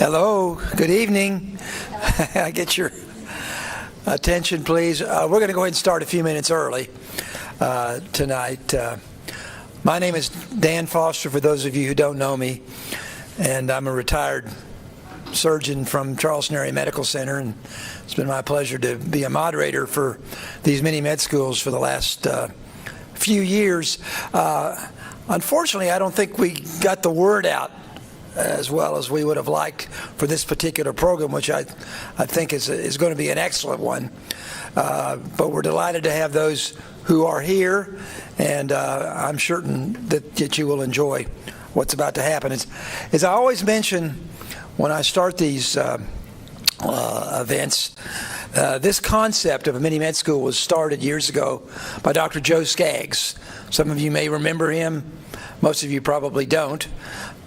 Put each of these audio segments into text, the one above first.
Hello, good evening. I get your attention, please. We're going to go ahead and start a few minutes early tonight. My name is Dan Foster, for those of you who don't know me, and I'm a retired surgeon from Charleston Area Medical Center, and it's been my pleasure to be a moderator for these mini med schools for the last few years. Unfortunately, I don't think we got the word out as well as we would have liked for this particular program, which I think is going to be an excellent one. But we're delighted to have those who are here, and I'm certain that you will enjoy what's about to happen. As I always mention when I start these events, this concept of a mini med school was started years ago by Dr. Joe Skaggs. Some of you may remember him. Most of you probably don't.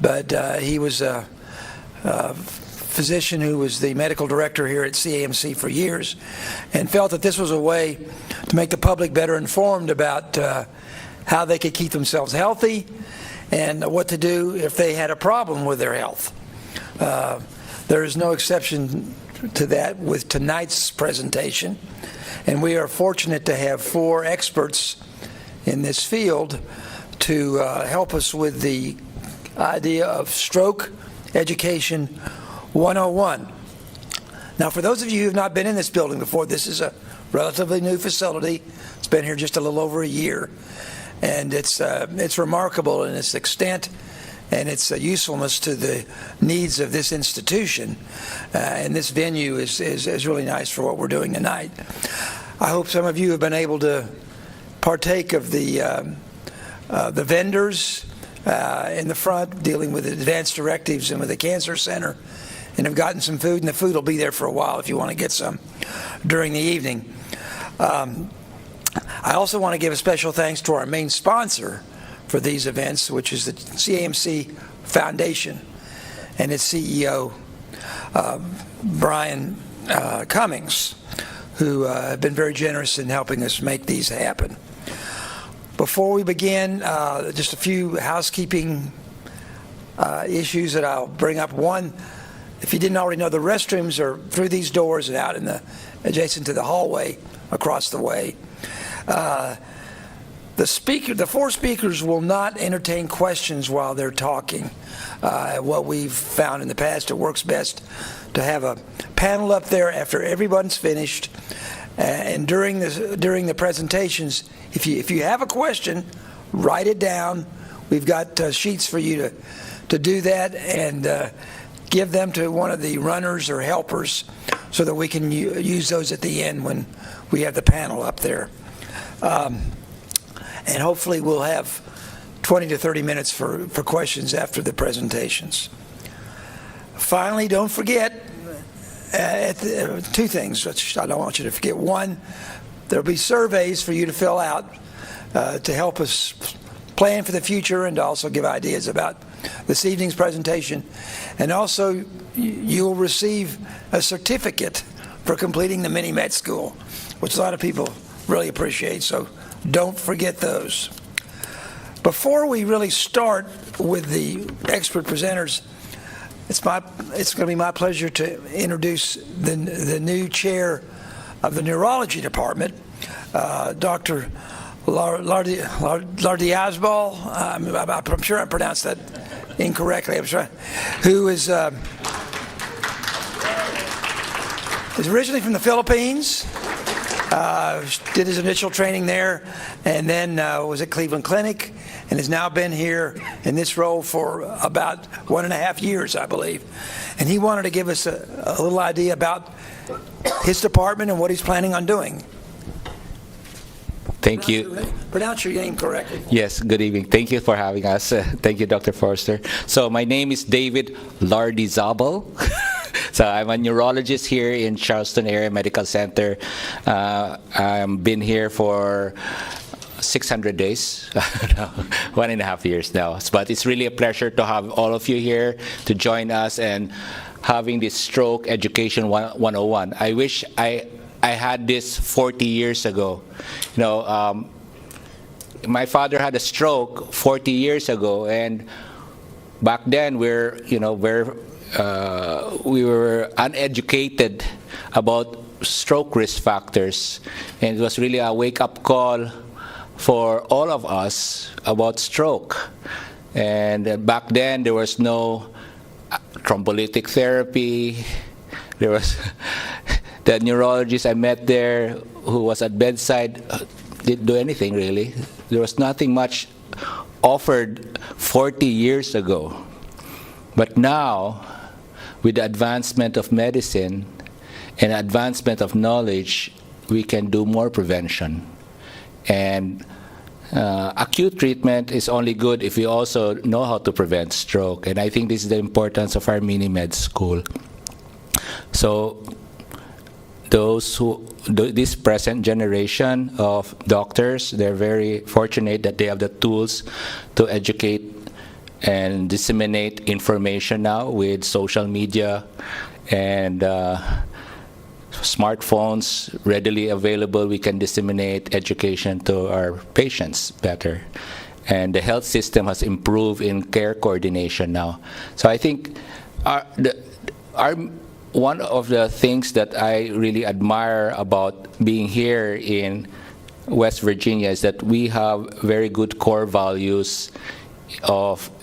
But he was a physician who was the medical director here at CAMC for years, and felt that this was a way to make the public better informed about how they could keep themselves healthy and what to do if they had a problem with their health. There is no exception to that with tonight's presentation, and we are fortunate to have 4 experts in this field to help us with the idea of Stroke Education 101. Now, for those of you who have not been in this building before, this is a relatively new facility. It's been here just a little over a year, and it's remarkable in its extent and its usefulness to the needs of this institution. And this venue is really nice for what we're doing tonight. I hope some of you have been able to partake of the vendors in the front, dealing with advanced directives and with the Cancer Center, and have gotten some food, and the food will be there for a while if you want to get some during the evening. I also want to give a special thanks to our main sponsor for these events, which is the CAMC Foundation and its CEO, Brian Cummings, who have been very generous in helping us make these happen. Before we begin, just a few housekeeping issues that I'll bring up. One, if you didn't already know, the restrooms are through these doors and out in the adjacent to the hallway across the way. The 4 speakers will not entertain questions while they're talking. What we've found in the past, it works best to have a panel up there after everyone's finished. And during the presentations, if you have a question, write it down. We've got sheets for you to do that, and give them to one of the runners or helpers so that we can use those at the end when we have the panel up there. And hopefully we'll have 20 to 30 minutes for questions after the presentations. Finally, don't forget 2 things which I don't want you to forget. One, there'll be surveys for you to fill out to help us plan for the future and to also give ideas about this evening's presentation. And also, you'll receive a certificate for completing the mini med school, which a lot of people really appreciate, so don't forget those. Before we really start with the expert presenters, it's going to be my pleasure to introduce the new chair of the neurology department, Dr. Lardiazbal. I'm sure I pronounced that incorrectly. Who is originally from the Philippines. Did his initial training there, and then was at Cleveland Clinic, and has now been here in this role for about 1.5 years, I believe. And he wanted to give us a little idea about his department and what he's planning on doing. Thank you. Pronounce your name correctly. Yes, good evening. Thank you for having us. Thank you, Dr. Forster. So my name is David Lardiazbal. So I'm a neurologist here in Charleston Area Medical Center. I've been here for 600 days, 1.5 years now. But it's really a pleasure to have all of you here to join us and having this Stroke Education 101. I wish I had this 40 years ago. You know, my father had a stroke 40 years ago, and back then we're we were uneducated about stroke risk factors, and it was really a wake-up call for all of us about stroke. And back then, there was no thrombolytic therapy. There was the neurologist I met there who was at bedside didn't do anything really. There was nothing much offered 40 years ago. But now, with the advancement of medicine and advancement of knowledge, we can do more prevention. And acute treatment is only good if we also know how to prevent stroke. And I think this is the importance of our mini med school. So this present generation of doctors, they're very fortunate that they have the tools to educate and disseminate information now with social media and smartphones readily available. We can disseminate education to our patients better. And the health system has improved in care coordination now. So I think one of the things that I really admire about being here in West Virginia is that we have very good core values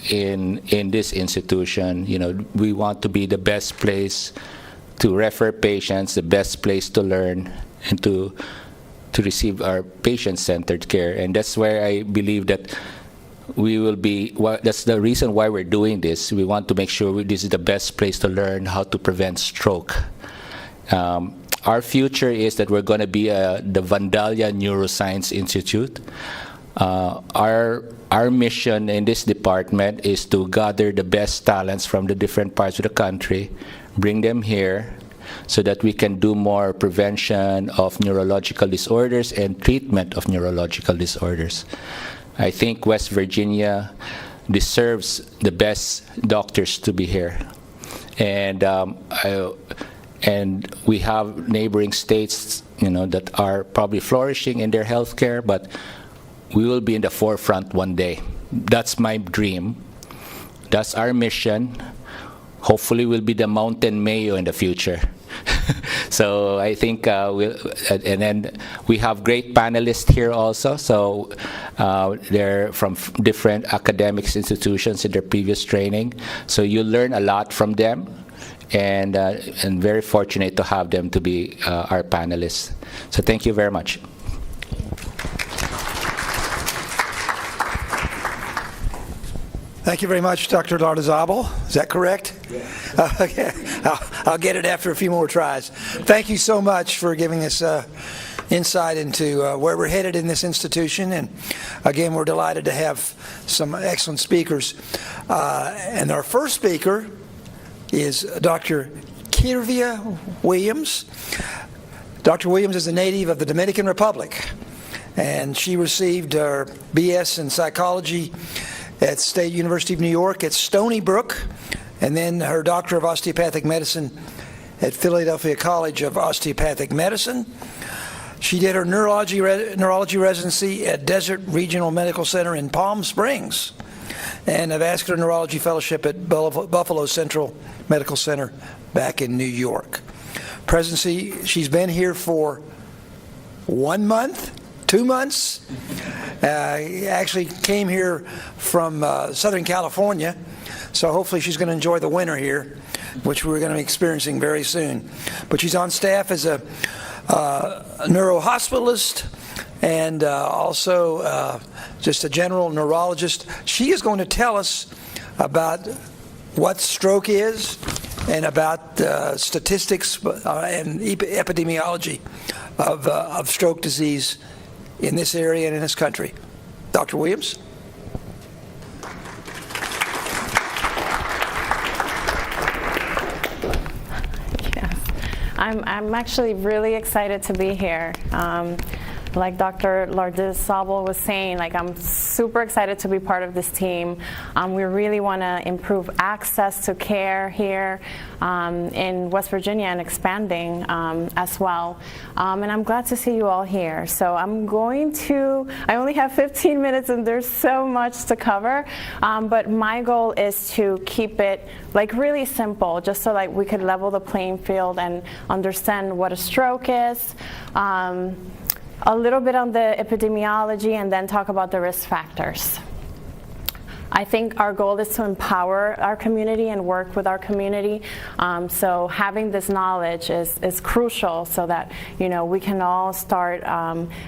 in this institution. You know, we want to be the best place to refer patients, the best place to learn, and to receive our patient-centered care. And that's where I believe that we will be, that's the reason why we're doing this. We want to make sure this is the best place to learn how to prevent stroke. Our future is that we're going to be the Vandalia Neuroscience Institute. Our mission in this department is to gather the best talents from the different parts of the country, bring them here so that we can do more prevention of neurological disorders and treatment of neurological disorders. I think West Virginia deserves the best doctors to be here. And we have neighboring states, you know, that are probably flourishing in their healthcare, but we will be in the forefront one day. That's my dream. That's our mission. Hopefully we'll be the Mountain Mayo in the future. So I think and then we have great panelists here also. So they're from different academic institutions in their previous training. So you learn a lot from them, and very fortunate to have them to be our panelists. So thank you very much. Thank you very much, Dr. Lardizabal. Is that correct? Yeah. Okay. I'll get it after a few more tries. Thank you so much for giving us insight into where we're headed in this institution. And again, we're delighted to have some excellent speakers. And our first speaker is Dr. Kirvia Williams. Dr. Williams is a native of the Dominican Republic, and she received her BS in psychology at State University of New York at Stony Brook, and then her Doctor of Osteopathic Medicine at Philadelphia College of Osteopathic Medicine. She did her neurology residency at Desert Regional Medical Center in Palm Springs, and a vascular neurology fellowship at Buffalo Central Medical Center back in New York. Presidency, she's been here for 1 month, 2 months. Actually came here from Southern California, so hopefully she's going to enjoy the winter here, which we're going to be experiencing very soon. But she's on staff as a neurohospitalist and also just a general neurologist. She is going to tell us about what stroke is and about statistics and epidemiology of stroke disease in this area and in this country. Dr. Williams? Yes. I'm actually really excited to be here. Like Dr. Lardizabal was saying, like I'm super excited to be part of this team. We really want to improve access to care here in West Virginia and expanding as well. And I'm glad to see you all here. So I only have 15 minutes and there's so much to cover, but my goal is to keep it like really simple, just so like we could level the playing field and understand what a stroke is, a little bit on the epidemiology, and then talk about the risk factors. I think our goal is to empower our community and work with our community. So having this knowledge is crucial so that we can all start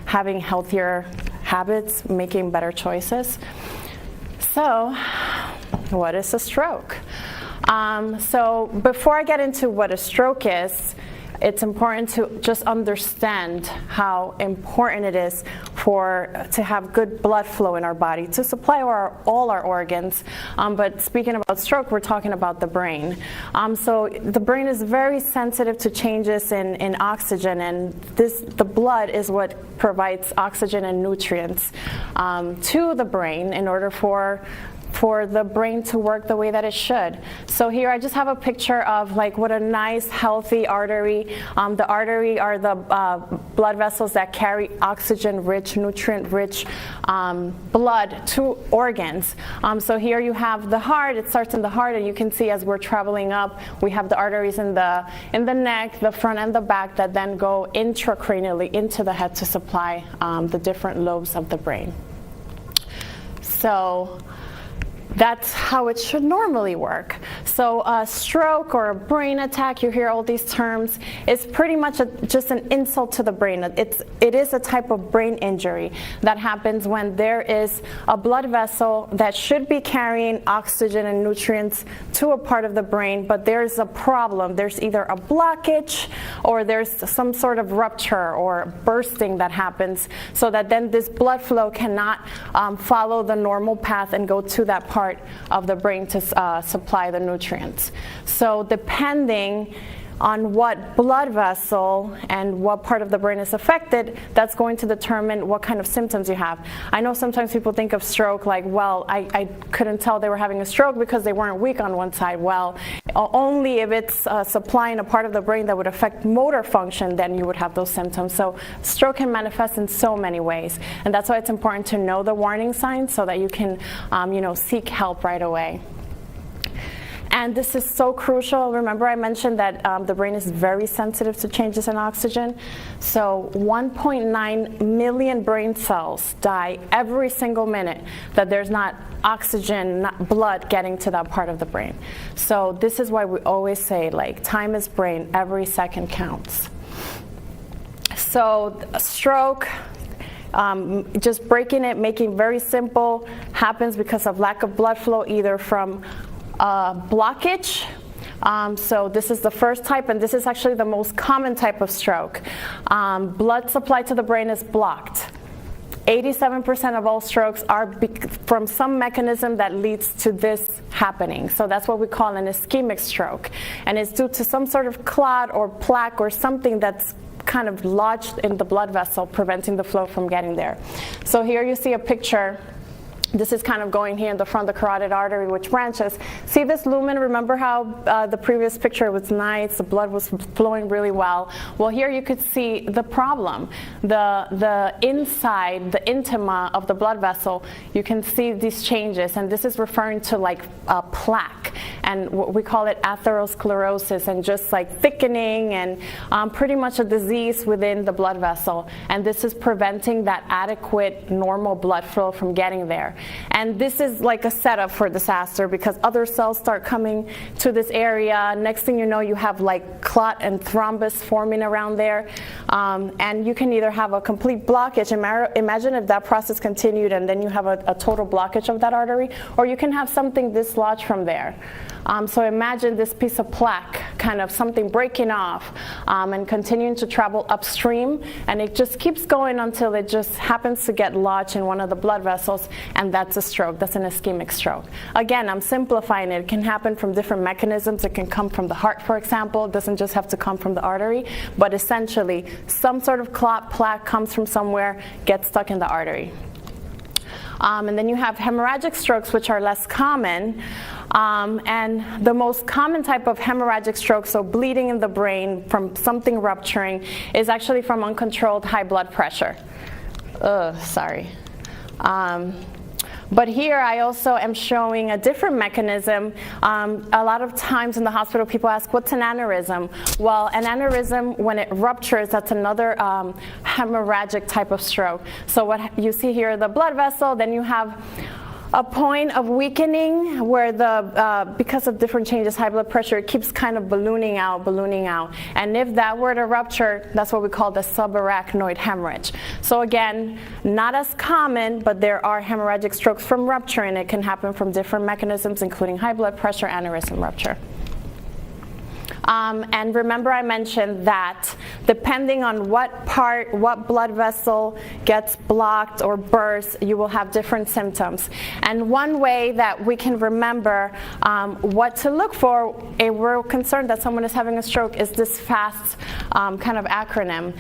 having healthier habits, making better choices. So what is a stroke? So before I get into what a stroke is, it's important to just understand how important it is to have good blood flow in our body to supply all our organs. But speaking about stroke, we're talking about the brain. So the brain is very sensitive to changes in oxygen, and the blood is what provides oxygen and nutrients to the brain in order for the brain to work the way that it should. So here I just have a picture of like what a nice healthy artery. The artery are the blood vessels that carry oxygen-rich, nutrient-rich blood to organs. So here you have the heart. It starts in the heart, and you can see as we're traveling up, we have the arteries in the neck, the front and the back, that then go intracranially into the head to supply the different lobes of the brain. So that's how it should normally work. So a stroke or a brain attack, you hear all these terms, is pretty much just an insult to the brain. It is a type of brain injury that happens when there is a blood vessel that should be carrying oxygen and nutrients to a part of the brain, but there's a problem. There's either a blockage or there's some sort of rupture or bursting that happens, so that then this blood flow cannot follow the normal path and go to that part of the brain to supply the nutrients. So depending on what blood vessel and what part of the brain is affected, that's going to determine what kind of symptoms you have. I know sometimes people think of stroke like, well, I couldn't tell they were having a stroke because they weren't weak on one side. Well, only if it's supplying a part of the brain that would affect motor function, then you would have those symptoms. So stroke can manifest in so many ways, and that's why it's important to know the warning signs so that you can seek help right away. And this is so crucial. Remember I mentioned that the brain is very sensitive to changes in oxygen. So 1.9 million brain cells die every single minute that there's not oxygen, not blood getting to that part of the brain. So this is why we always say, like, time is brain, every second counts. So a stroke, just breaking it, making very simple, happens because of lack of blood flow, either from blockage. So this is the first type, and this is actually the most common type of stroke. Blood supply to the brain is blocked. 87% of all strokes are from some mechanism that leads to this happening. So that's what we call an ischemic stroke. And it's due to some sort of clot or plaque or something that's kind of lodged in the blood vessel, preventing the flow from getting there. So here you see a picture. This is kind of going here in the front of the carotid artery, which branches. See this lumen? Remember how the previous picture was nice, the blood was flowing really well. Well, here you could see the problem. The inside, the intima of the blood vessel, you can see these changes, and this is referring to like a plaque, and we call it atherosclerosis, and just like thickening and pretty much a disease within the blood vessel. And this is preventing that adequate normal blood flow from getting there. And this is like a setup for disaster, because other cells start coming to this area. Next thing you know, you have like clot and thrombus forming around there. And you can either have a complete blockage. Imagine if that process continued and then you have a total blockage of that artery, or you can have something dislodged from there. So imagine this piece of plaque, kind of something breaking off and continuing to travel upstream, and it just keeps going until it just happens to get lodged in one of the blood vessels, and that's a stroke. That's an ischemic stroke. Again, I'm simplifying it. It can happen from different mechanisms. It can come from the heart, for example. It doesn't just have to come from the artery, but essentially some sort of clot, plaque comes from somewhere, gets stuck in the artery. And then you have hemorrhagic strokes, which are less common. And the most common type of hemorrhagic stroke, so bleeding in the brain from something rupturing, is actually from uncontrolled high blood pressure. Sorry. But here I also am showing a different mechanism. A lot of times in the hospital people ask, what's an aneurysm? Well, an aneurysm, when it ruptures, that's another hemorrhagic type of stroke. So what you see here, the blood vessel, then you have a point of weakening where because of different changes, high blood pressure, it keeps kind of ballooning out. And if that were to rupture, that's what we call the subarachnoid hemorrhage. So again, not as common, but there are hemorrhagic strokes from rupture, and it can happen from different mechanisms, including high blood pressure, aneurysm rupture. And remember I mentioned that depending on what blood vessel gets blocked or burst, you will have different symptoms. And one way that we can remember what to look for if we're concerned that someone is having a stroke is this FAST kind of acronym.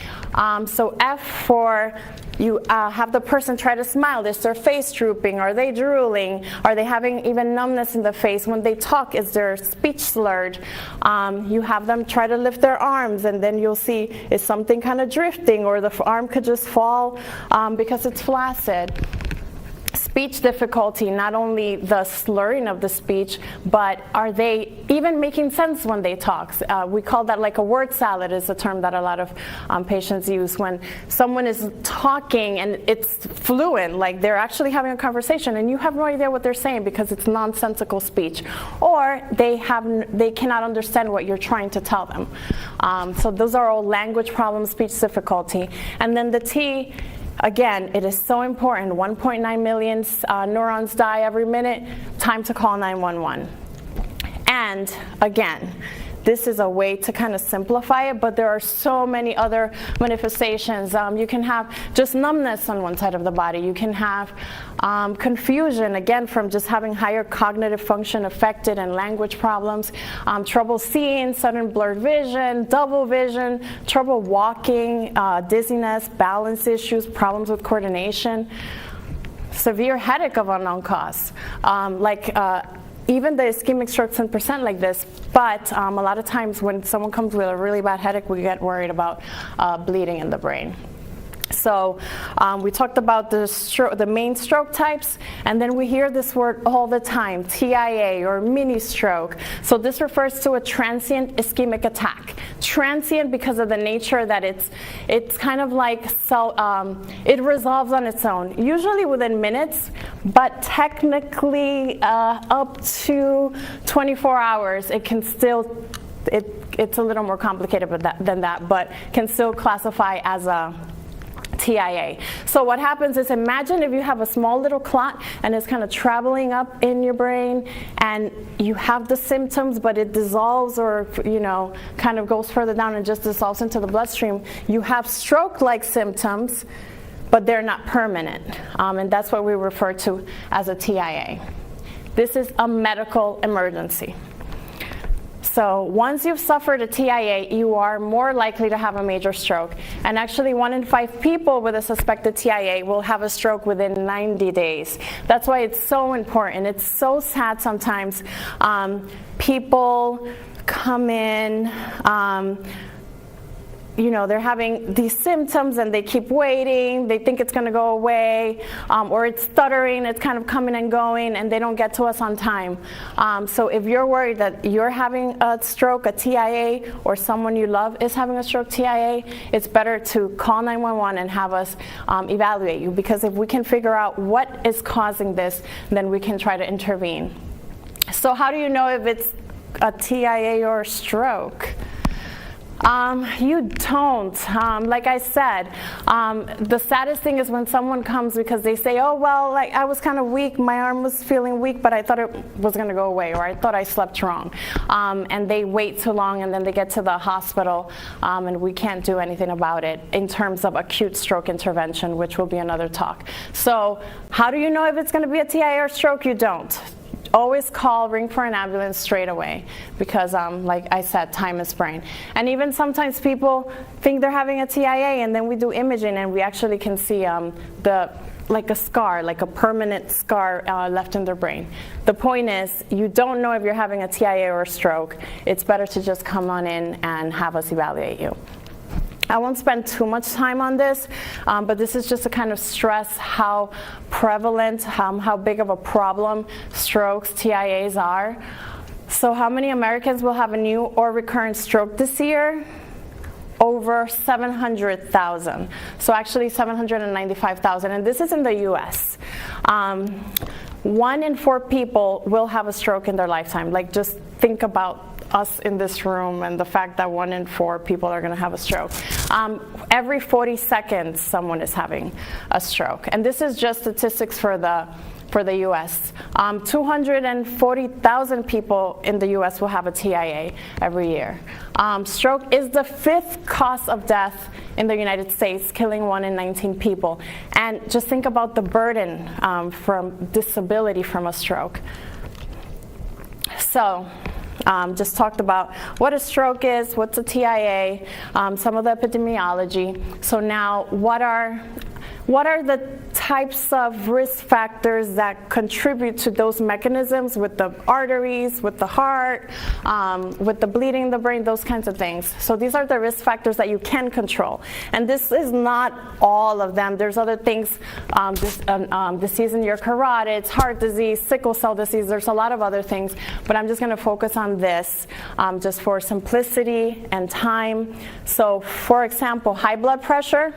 So F for you have the person try to smile. Is their face drooping? Are they drooling? Are they having even numbness in the face? When they talk, is their speech slurred? You have them try to lift their arms, and then you'll see is something kind of drifting, or the arm could just fall because it's flaccid. Speech difficulty, not only the slurring of the speech, but are they even making sense when they talk? We call that like a word salad is a term that a lot of patients use. When someone is talking and it's fluent, like they're actually having a conversation and you have no idea what they're saying because it's nonsensical speech. Or they cannot understand what you're trying to tell them. So those are all language problems, speech difficulty. And then the T, again, it is so important. 1.9 million neurons die every minute. Time to call 911. And again, this is a way to kind of simplify it, but there are so many other manifestations. You can have just numbness on one side of the body. You can have confusion, again, from just having higher cognitive function affected and language problems, trouble seeing, sudden blurred vision, double vision, trouble walking, dizziness, balance issues, problems with coordination, severe headache of unknown cause, even the ischemic stroke 10% like this, but a lot of times when someone comes with a really bad headache, we get worried about bleeding in the brain. So we talked about the main stroke types, and then we hear this word all the time, TIA or mini stroke. So this refers to a transient ischemic attack. Transient because of the nature that it's kind of like it resolves on its own, usually within minutes, but technically up to 24 hours. It can still, it's a little more complicated than that, but can still classify as a TIA. So what happens is, imagine if you have a small little clot and it's kind of traveling up in your brain and you have the symptoms, but it dissolves or, kind of goes further down and just dissolves into the bloodstream. You have stroke-like symptoms, but they're not permanent. And that's what we refer to as a TIA. This is a medical emergency. So once you've suffered a TIA, you are more likely to have a major stroke. And actually 1 in 5 people with a suspected TIA will have a stroke within 90 days. That's why it's so important. It's so sad sometimes. People come in, they're having these symptoms and they keep waiting, they think it's going to go away, or it's stuttering, it's kind of coming and going, and they don't get to us on time. So if you're worried that you're having a stroke, a TIA, or someone you love is having a stroke, TIA, it's better to call 911 and have us evaluate you, because if we can figure out what is causing this, then we can try to intervene. So how do you know if it's a TIA or a stroke? You don't. Like I said, the saddest thing is when someone comes because they say, oh, well, I was kind of weak, my arm was feeling weak, but I thought it was going to go away, or I thought I slept wrong. And they wait too long, and then they get to the hospital, and we can't do anything about it in terms of acute stroke intervention, which will be another talk. So how do you know if it's going to be a TIA or stroke? You don't. Always ring for an ambulance straight away, because like I said, time is brain. And even sometimes people think they're having a TIA, and then we do imaging and we actually can see the like a scar, like a permanent scar left in their brain. The point is, you don't know if you're having a TIA or a stroke. It's better to just come on in and have us evaluate you. I won't spend too much time on this, but this is just to kind of stress how prevalent, how big of a problem strokes, TIAs are. So how many Americans will have a new or recurrent stroke this year? Over 700,000. So actually 795,000, and this is in the US. 1 in 4 people will have a stroke in their lifetime. Like, just think about us in this room and the fact that 1 in 4 people are going to have a stroke. Every 40 seconds someone is having a stroke, and this is just statistics for the US. 240,000 people in the US will have a TIA every year. Stroke is the 5th cause of death in the United States, killing 1 in 19 people. And just think about the burden from disability from a stroke. So, just talked about what a stroke is, what's a TIA, some of the epidemiology. So now, what are the types of risk factors that contribute to those mechanisms with the arteries, with the heart, with the bleeding in the brain, those kinds of things. So these are the risk factors that you can control. And this is not all of them. There's other things, disease in your carotids, heart disease, sickle cell disease. There's a lot of other things, but I'm just going to focus on this just for simplicity and time. So for example, high blood pressure.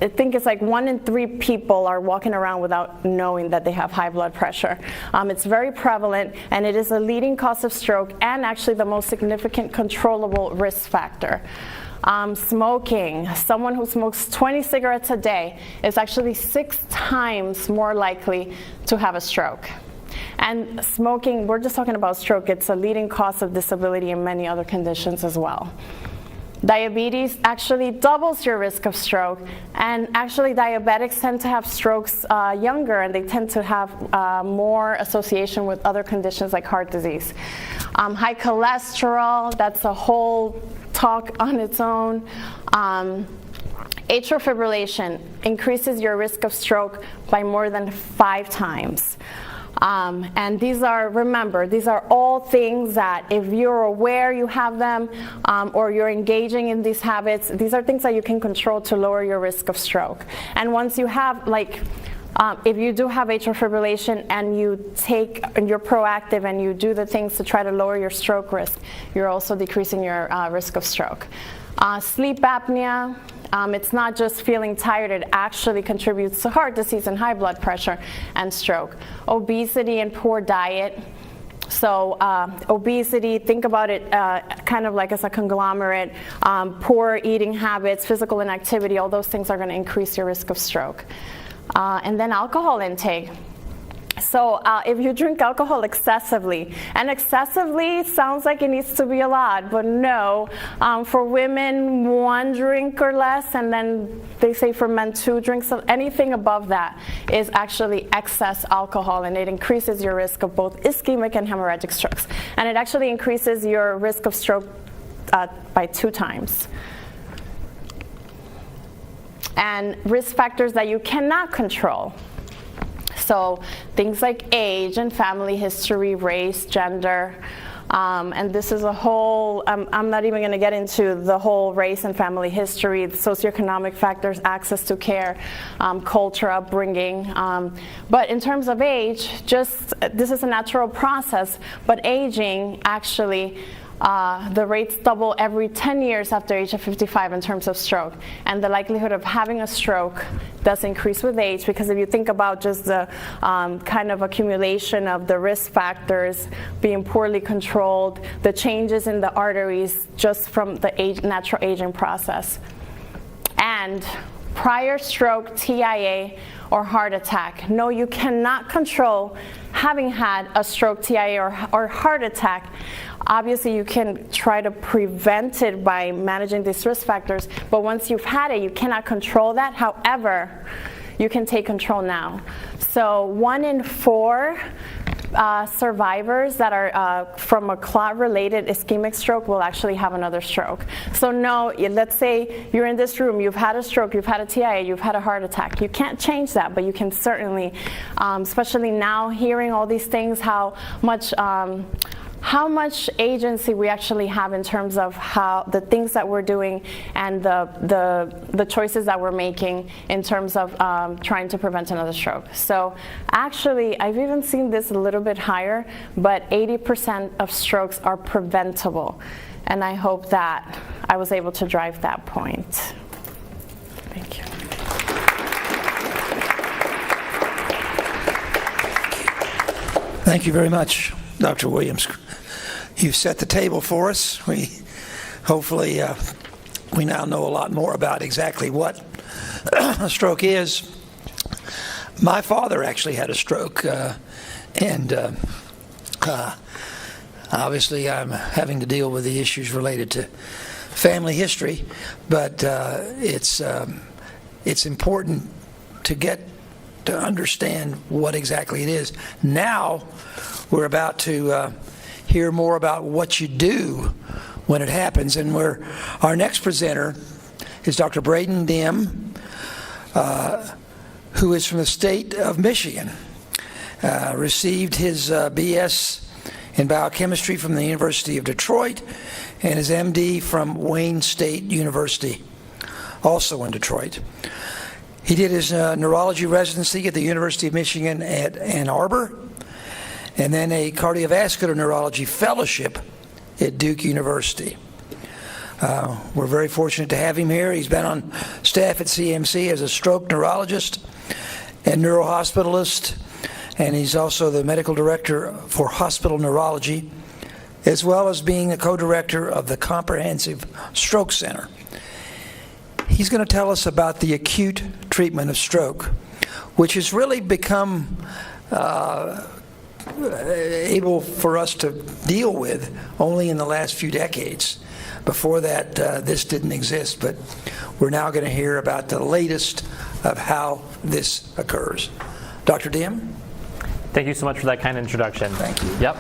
I think it's like 1 in 3 people are walking around without knowing that they have high blood pressure. It's very prevalent, and it is a leading cause of stroke and actually the most significant controllable risk factor. Smoking. Someone who smokes 20 cigarettes a day is actually 6 times more likely to have a stroke. And smoking, we're just talking about stroke, it's a leading cause of disability and many other conditions as well. Diabetes actually doubles your risk of stroke, and actually diabetics tend to have strokes younger, and they tend to have more association with other conditions like heart disease. High cholesterol, that's a whole talk on its own. Atrial fibrillation increases your risk of stroke by more than 5 times. And these are, remember, these are all things that if you're aware you have them or you're engaging in these habits, these are things that you can control to lower your risk of stroke. And once you have, like, if you do have atrial fibrillation and you're proactive and you do the things to try to lower your stroke risk, you're also decreasing your risk of stroke. Sleep apnea. It's not just feeling tired, it actually contributes to heart disease and high blood pressure and stroke. Obesity and poor diet. So obesity, think about it kind of like as a conglomerate. Poor eating habits, physical inactivity, all those things are going to increase your risk of stroke. And then alcohol intake. So if you drink alcohol excessively, and excessively sounds like it needs to be a lot, but no. For women, 1 drink or less, and then they say for men 2 drinks. So anything above that is actually excess alcohol, and it increases your risk of both ischemic and hemorrhagic strokes. And it actually increases your risk of stroke by 2 times. And risk factors that you cannot control. So things like age and family history, race, gender, and this is a whole, I'm not even going to get into the whole race and family history, the socioeconomic factors, access to care, culture, upbringing. But in terms of age, this is a natural process, but aging actually, the rates double every 10 years after age of 55 in terms of stroke. And the likelihood of having a stroke does increase with age, because if you think about just the kind of accumulation of the risk factors being poorly controlled, the changes in the arteries just from the natural aging process. And prior stroke, TIA, or heart attack. No, you cannot control having had a stroke, TIA, or heart attack. Obviously, you can try to prevent it by managing these risk factors, but once you've had it, you cannot control that. However, you can take control now. So 1 in 4 survivors that are from a clot-related ischemic stroke will actually have another stroke. So no, let's say you're in this room, you've had a stroke, you've had a TIA, you've had a heart attack. You can't change that, but you can certainly, especially now hearing all these things, how much agency we actually have in terms of how the things that we're doing and the choices that we're making in terms of trying to prevent another stroke. So actually, I've even seen this a little bit higher, but 80% of strokes are preventable. And I hope that I was able to drive that point. Thank you. Thank you very much, Dr. Williams. You've set the table for us. Hopefully we now know a lot more about exactly what a stroke is. My father actually had a stroke, and obviously I'm having to deal with the issues related to family history, but it's important to understand what exactly it is. Now we're about to hear more about what you do when it happens, and our next presenter is Dr. Braden Dim, who is from the state of Michigan. Received his BS in biochemistry from the University of Detroit and his MD from Wayne State University, also in Detroit. He did his neurology residency at the University of Michigan at Ann Arbor, and then a cardiovascular neurology fellowship at Duke University. We're very fortunate to have him here. He's been on staff at CAMC as a stroke neurologist and neurohospitalist, and he's also the medical director for hospital neurology, as well as being the co-director of the Comprehensive Stroke Center. He's going to tell us about the acute treatment of stroke, which has really become able for us to deal with only in the last few decades. Before that, this didn't exist, but we're now going to hear about the latest of how this occurs. Dr. Dim? Thank you so much for that kind introduction. Thank you. Yep.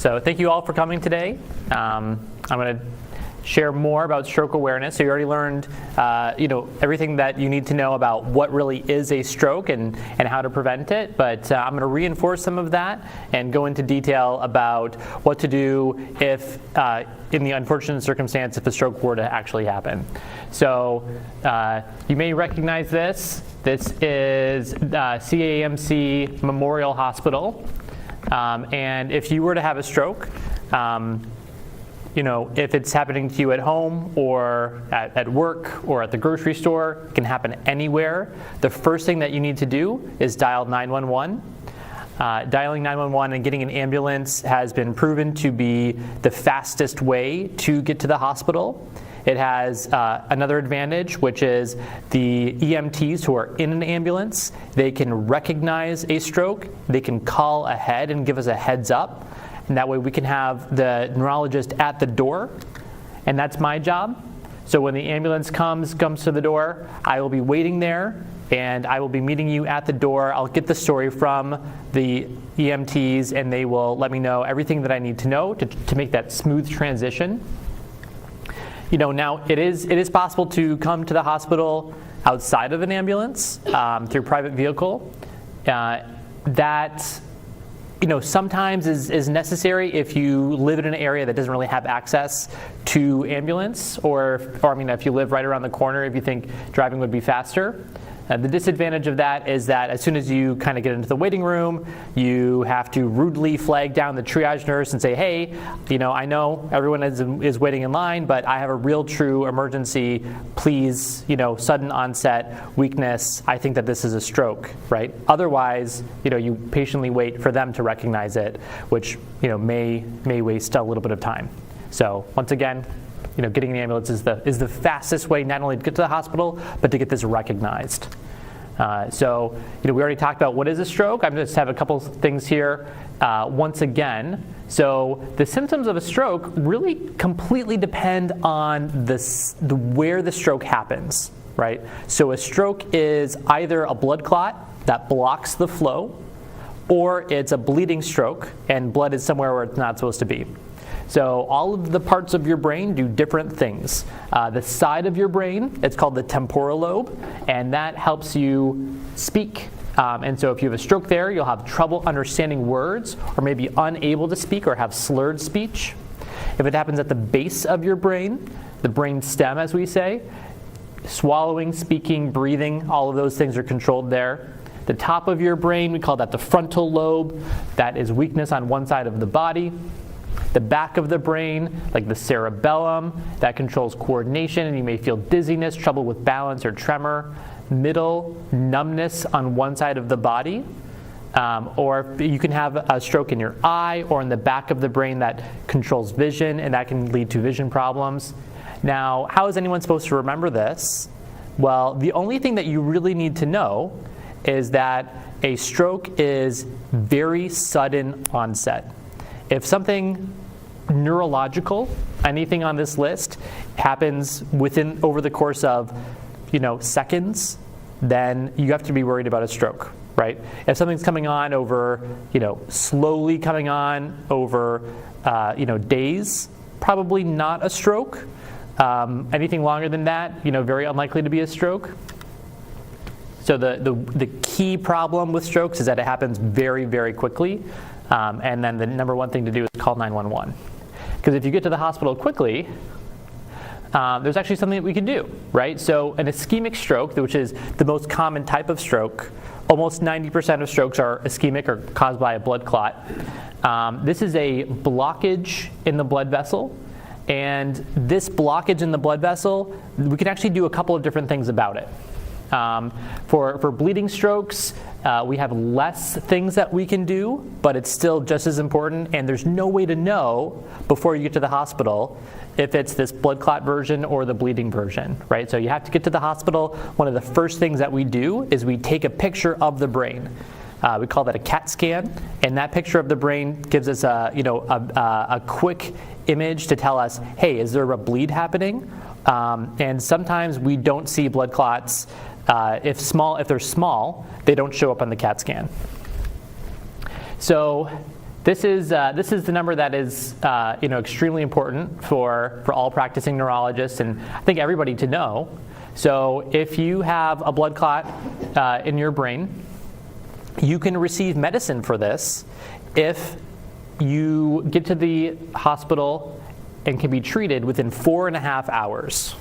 So thank you all for coming today. I'm going to share more about stroke awareness. So you already learned everything that you need to know about what really is a stroke and how to prevent it. But I'm going to reinforce some of that and go into detail about what to do if, in the unfortunate circumstance, if a stroke were to actually happen. So you may recognize this. This is CAMC Memorial Hospital. And if you were to have a stroke, if it's happening to you at home or at work or at the grocery store, it can happen anywhere. The first thing that you need to do is dial 911. Dialing 911 and getting an ambulance has been proven to be the fastest way to get to the hospital. It has another advantage, which is the EMTs who are in an ambulance, they can recognize a stroke, they can call ahead and give us a heads up. And that way we can have the neurologist at the door, and that's my job. So when the ambulance comes to the door, I will be waiting there, and I will be meeting you at the door. I'll get the story from the EMTs, and they will let me know everything that I need to know to make that smooth transition. Now it is possible to come to the hospital outside of an ambulance through private vehicle. That sometimes is necessary if you live in an area that doesn't really have access to ambulance, or if you live right around the corner, if you think driving would be faster. The disadvantage of that is that as soon as you kind of get into the waiting room, you have to rudely flag down the triage nurse and say, hey, I know everyone is waiting in line, but I have a real true emergency. Please, sudden onset weakness. I think that this is a stroke, right? Otherwise, you patiently wait for them to recognize it, which, may waste a little bit of time. So once again, getting an ambulance is the fastest way not only to get to the hospital, but to get this recognized. So we already talked about what is a stroke. I just have a couple things here once again. So the symptoms of a stroke really completely depend on where the stroke happens, right? So a stroke is either a blood clot that blocks the flow, or it's a bleeding stroke and blood is somewhere where it's not supposed to be. So all of the parts of your brain do different things. The side of your brain, it's called the temporal lobe, and that helps you speak. And so if you have a stroke there, you'll have trouble understanding words, or maybe unable to speak or have slurred speech. If it happens at the base of your brain, the brain stem as we say, swallowing, speaking, breathing, all of those things are controlled there. The top of your brain, we call that the frontal lobe. That is weakness on one side of the body. The back of the brain, like the cerebellum, that controls coordination, and you may feel dizziness, trouble with balance, or tremor. Middle, numbness on one side of the body. Or you can have a stroke in your eye or in the back of the brain that controls vision, and that can lead to vision problems. Now, how is anyone supposed to remember this? Well, the only thing that you really need to know is that a stroke is very sudden onset. If something neurological, anything on this list, happens over the course of, seconds, then you have to be worried about a stroke, right? If something's coming on over, slowly coming on over, days, probably not a stroke. Anything longer than that, very unlikely to be a stroke. So the key problem with strokes is that it happens very, very quickly. And then the number one thing to do is call 911. Because if you get to the hospital quickly, there's actually something that we can do, right? So an ischemic stroke, which is the most common type of stroke, almost 90% of strokes are ischemic or caused by a blood clot. This is a blockage in the blood vessel. And this blockage in the blood vessel, we can actually do a couple of different things about it. For bleeding strokes, we have less things that we can do, but it's still just as important, and there's no way to know before you get to the hospital if it's this blood clot version or the bleeding version, right? So you have to get to the hospital. One of the first things that we do is we take a picture of the brain. We call that a CAT scan, and that picture of the brain gives us a quick image to tell us, hey, is there a bleed happening? And sometimes we don't see blood clots. If they're small, they don't show up on the CAT scan. So this is the number that is extremely important for all practicing neurologists, and I think everybody to know. So if you have a blood clot in your brain, you can receive medicine for this if you get to the hospital and can be treated within 4.5 hours.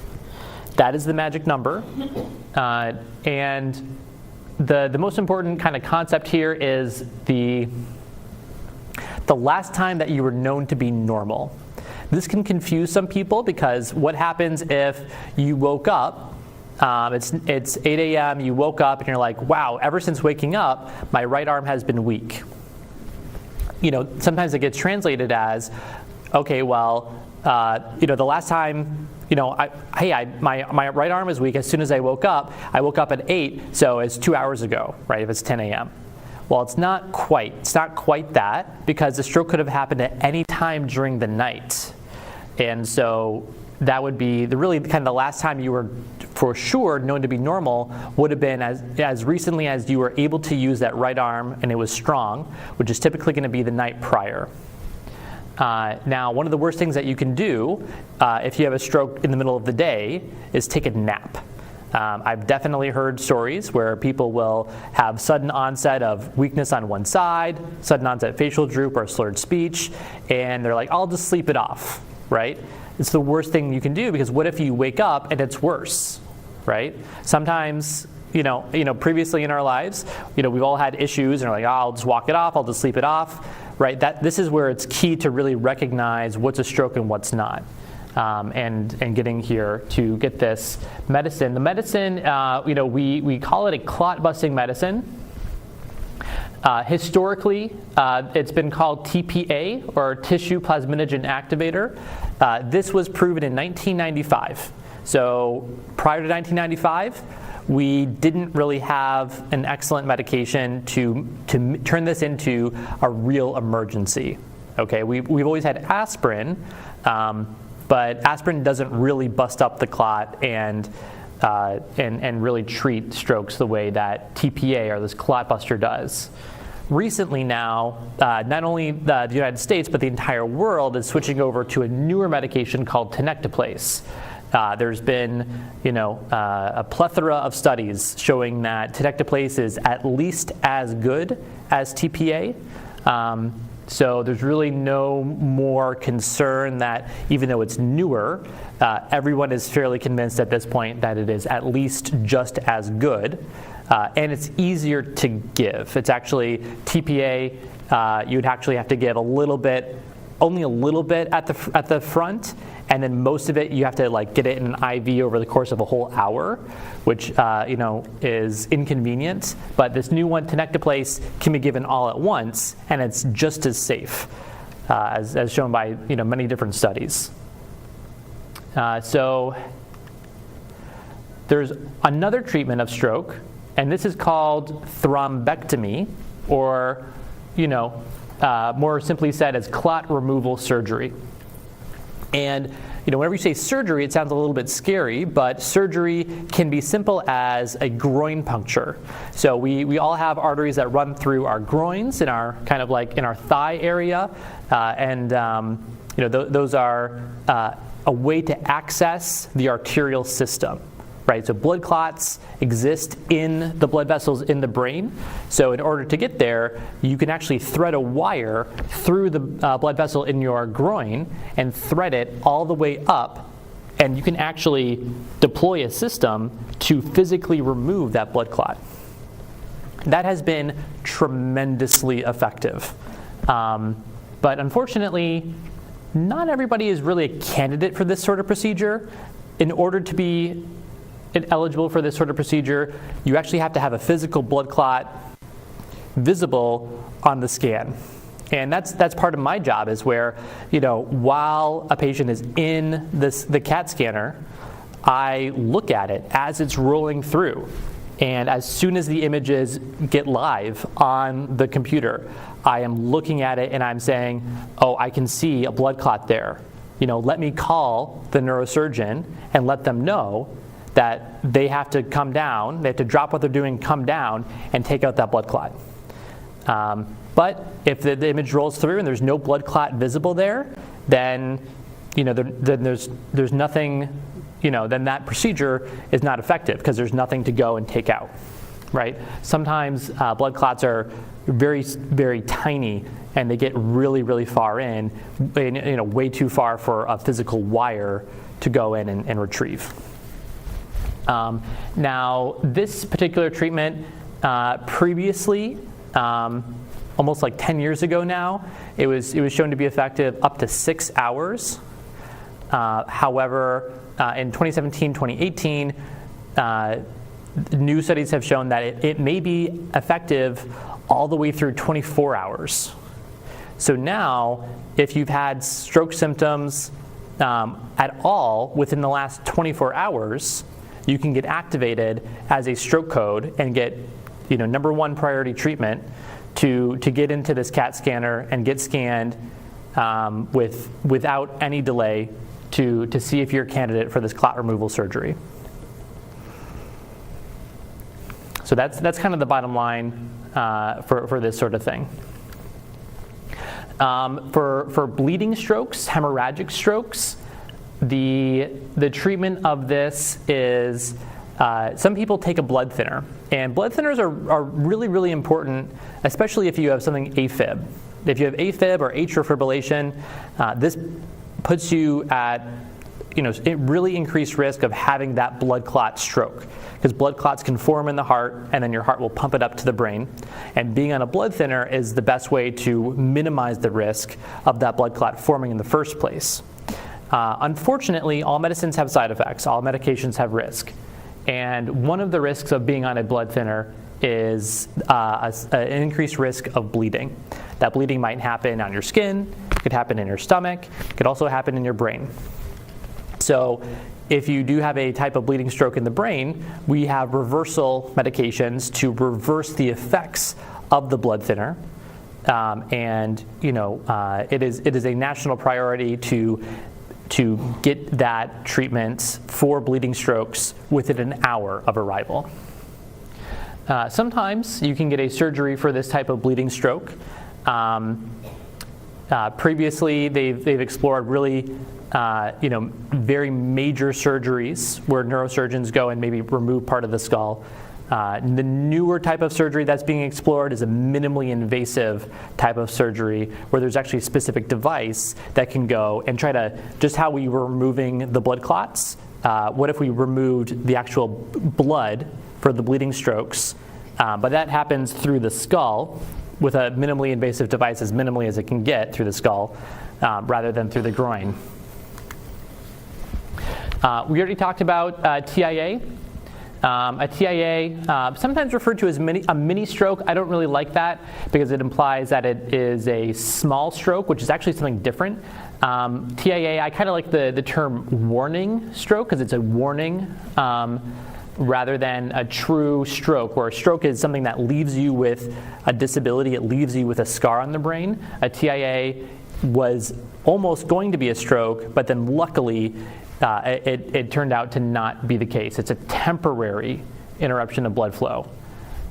That is the magic number. And the most important kind of concept here is the last time that you were known to be normal. This can confuse some people because what happens if you woke up, it's 8 a.m., you woke up and you're like, wow, ever since waking up, my right arm has been weak. Sometimes it gets translated as, okay, well, the last time, my right arm is weak as soon as I woke up at 8, so it's 2 hours ago, right, if it's 10 a.m. Well, it's not quite that, because the stroke could have happened at any time during the night. And so that would be really kind of the last time you were for sure known to be normal would have been as recently as you were able to use that right arm and it was strong, which is typically going to be the night prior. Now, one of the worst things that you can do if you have a stroke in the middle of the day is take a nap. I've definitely heard stories where people will have sudden onset of weakness on one side, sudden onset facial droop or slurred speech, and they're like, I'll just sleep it off, right? It's the worst thing you can do, because what if you wake up and it's worse, right? Sometimes, previously in our lives, we've all had issues and we're like, oh, I'll just walk it off, I'll just sleep it off, right? This is where it's key to really recognize what's a stroke and what's not. And getting here to get this medicine. The medicine, we call it a clot-busting medicine. Historically, it's been called TPA, or tissue plasminogen activator. This was proven in 1995. So prior to 1995, we didn't really have an excellent medication to turn this into a real emergency. Okay, we've always had aspirin, but aspirin doesn't really bust up the clot, and and really treat strokes the way that TPA, or this clot buster, does. Recently now, not only the United States, but the entire world is switching over to a newer medication called tenecteplase. There's been, a plethora of studies showing that tenecteplase is at least as good as TPA. So there's really no more concern that, even though it's newer, everyone is fairly convinced at this point that it is at least just as good. And it's easier to give. It's actually TPA, you'd actually have to give only a little bit at the front, and then most of it you have to get it in an IV over the course of a whole hour, which is inconvenient. But this new one, tenecteplase, can be given all at once, and it's just as safe, as shown by many different studies. So there's another treatment of stroke, and this is called thrombectomy, or more simply said as clot removal surgery. And whenever you say surgery, it sounds a little bit scary, but surgery can be simple as a groin puncture. So we all have arteries that run through our groins, in our in our thigh area, and those are a way to access the arterial system. Right, so blood clots exist in the blood vessels in the brain. So in order to get there, you can actually thread a wire through the blood vessel in your groin and thread it all the way up, and you can actually deploy a system to physically remove that blood clot. That has been tremendously effective. But unfortunately, not everybody is really a candidate for this sort of procedure. In order to be eligible for this sort of procedure, you actually have to have a physical blood clot visible on the scan. And that's part of my job, is where, while a patient is in the CAT scanner, I look at it as it's rolling through. And as soon as the images get live on the computer, I am looking at it and I'm saying, oh, I can see a blood clot there. Let me call the neurosurgeon and let them know that they have to come down, they have to drop what they're doing, come down, and take out that blood clot. But if the image rolls through and there's no blood clot visible there, then then there's nothing, then that procedure is not effective, because there's nothing to go and take out, right? Sometimes blood clots are very, very tiny, and they get really, really far in, way too far for a physical wire to go in and retrieve. Now, this particular treatment, previously, almost 10 years ago now, it was shown to be effective up to 6 hours. However, in 2017, 2018, new studies have shown that it may be effective all the way through 24 hours. So now, if you've had stroke symptoms at all within the last 24 hours, you can get activated as a stroke code and get, number one priority treatment to get into this CAT scanner and get scanned without any delay to see if you're a candidate for this clot removal surgery. So that's kind of the bottom line for this sort of thing. For bleeding strokes, hemorrhagic strokes, the treatment of this is, some people take a blood thinner, and blood thinners are really, really important, especially if you have something AFib. If you have AFib or atrial fibrillation, this puts you at really increased risk of having that blood clot stroke, because blood clots can form in the heart, and then your heart will pump it up to the brain. And being on a blood thinner is the best way to minimize the risk of that blood clot forming in the first place. Unfortunately, all medicines have side effects. All medications have risk. And one of the risks of being on a blood thinner is an increased risk of bleeding. That bleeding might happen on your skin, it could happen in your stomach, it could also happen in your brain. So if you do have a type of bleeding stroke in the brain, we have reversal medications to reverse the effects of the blood thinner. It is a national priority to to get that treatment for bleeding strokes within an hour of arrival. Sometimes you can get a surgery for this type of bleeding stroke. Previously, they've explored really very major surgeries where neurosurgeons go and maybe remove part of the skull. The newer type of surgery that's being explored is a minimally invasive type of surgery where there's actually a specific device that can go and try to, just how we were removing the blood clots, what if we removed the actual blood for the bleeding strokes, but that happens through the skull with a minimally invasive device as minimally as it can get through the skull rather than through the groin. We already talked about TIA. A TIA, sometimes referred to as a mini stroke. I don't really like that because it implies that it is a small stroke, which is actually something different. TIA, I kind of like the term warning stroke because it's a warning rather than a true stroke, where a stroke is something that leaves you with a disability, it leaves you with a scar on the brain. A TIA was almost going to be a stroke, but then luckily it turned out to not be the case. It's a temporary interruption of blood flow.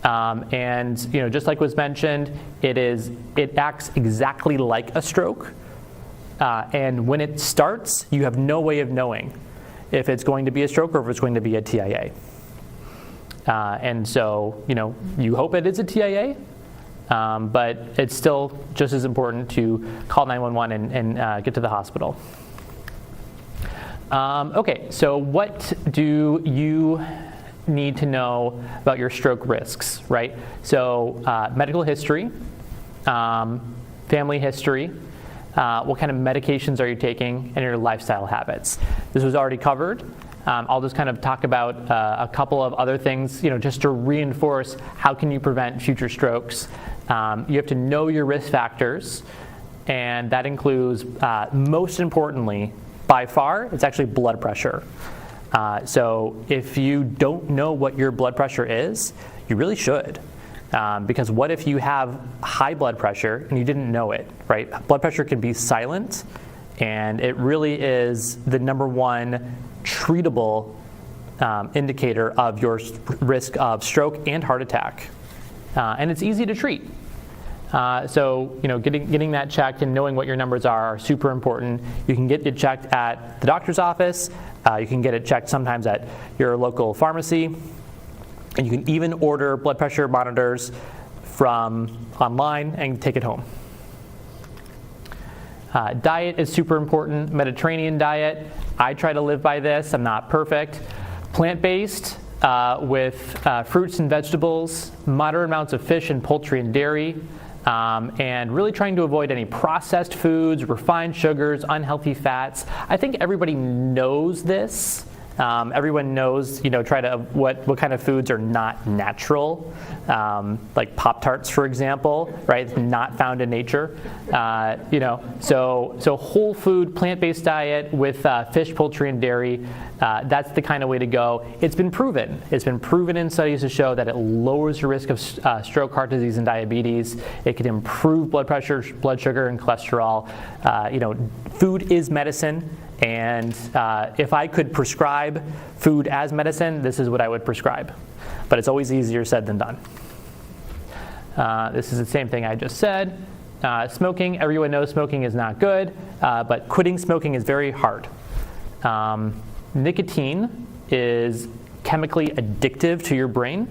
And just like was mentioned, it acts exactly like a stroke. And when it starts, you have no way of knowing if it's going to be a stroke or if it's going to be a TIA. And so, you hope it is a TIA, but it's still just as important to call 911 and get to the hospital. Okay, so what do you need to know about your stroke risks, right? So medical history, family history, what kind of medications are you taking, and your lifestyle habits. This was already covered. I'll just kind of talk about a couple of other things, just to reinforce how can you prevent future strokes. You have to know your risk factors, and that includes, most importantly, by far, it's actually blood pressure. So if you don't know what your blood pressure is, you really should. Because what if you have high blood pressure and you didn't know it, right? Blood pressure can be silent, and it really is the number one treatable indicator of your risk of stroke and heart attack. And it's easy to treat. So getting that checked and knowing what your numbers are super important. You can get it checked at the doctor's office. You can get it checked sometimes at your local pharmacy. And you can even order blood pressure monitors from online and take it home. Diet is super important. Mediterranean diet. I try to live by this. I'm not perfect. Plant-based with fruits and vegetables, moderate amounts of fish and poultry and dairy, and really trying to avoid any processed foods, refined sugars, unhealthy fats. I think everybody knows this. Everyone knows, try to what kind of foods are not natural, like Pop-Tarts, for example, right? It's not found in nature. So whole food, plant-based diet with fish, poultry, and dairy. That's the kind of way to go. It's been proven. It's been proven in studies to show that it lowers your risk of stroke, heart disease, and diabetes. It can improve blood pressure, blood sugar, and cholesterol. Food is medicine. And if I could prescribe food as medicine, this is what I would prescribe. But it's always easier said than done. This is the same thing I just said. Smoking, everyone knows smoking is not good, but quitting smoking is very hard. Nicotine is chemically addictive to your brain.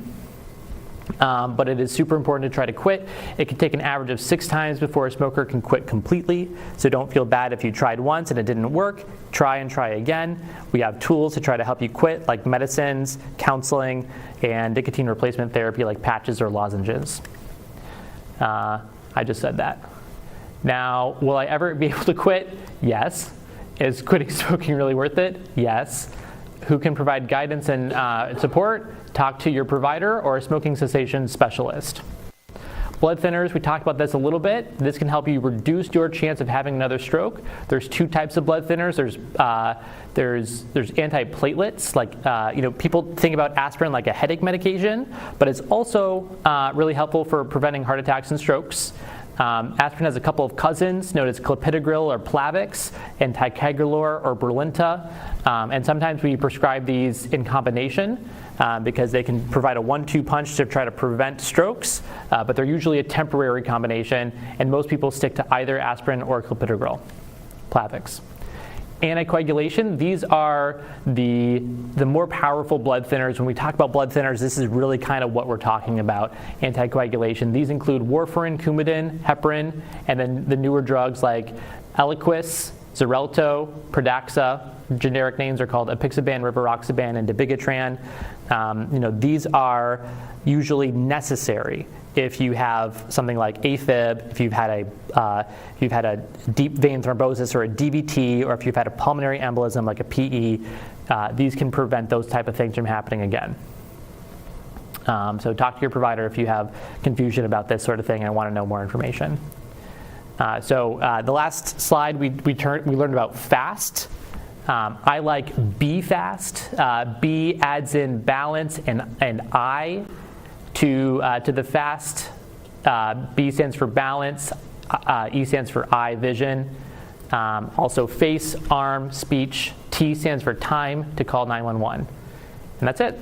But it is super important to try to quit. It can take an average of 6 times before a smoker can quit completely. So don't feel bad if you tried once and it didn't work. Try and try again. We have tools to try to help you quit, like medicines, counseling, and nicotine replacement therapy like patches or lozenges. I just said that. Now, will I ever be able to quit? Yes. Is quitting smoking really worth it? Yes. Who can provide guidance and support? Talk to your provider or a smoking cessation specialist. Blood thinners, we talked about this a little bit. This can help you reduce your chance of having another stroke. There's 2 types of blood thinners. There's antiplatelets, like people think about aspirin like a headache medication, but it's also really helpful for preventing heart attacks and strokes. Aspirin has a couple of cousins known as clopidogrel or Plavix and ticagrelor or Brilinta. And sometimes we prescribe these in combination because they can provide a 1-2 punch to try to prevent strokes, but they're usually a temporary combination, and most people stick to either aspirin or clopidogrel, Plavix. Anticoagulation, these are the more powerful blood thinners. When we talk about blood thinners, this is really kind of what we're talking about, anticoagulation. These include warfarin, Coumadin, heparin, and then the newer drugs like Eliquis, Xarelto, Pradaxa. Generic names are called apixaban, rivaroxaban, and dabigatran. These are usually necessary if you have something like AFib, if you've had a deep vein thrombosis or a DVT, or if you've had a pulmonary embolism like a PE. These can prevent those type of things from happening again. So talk to your provider if you have confusion about this sort of thing and want to know more information. The last slide we learned about FAST. I like B FAST. B adds in balance and I to the FAST. B stands for balance. E stands for eye, vision. Also face, arm, speech. T stands for time to call 911. And that's it.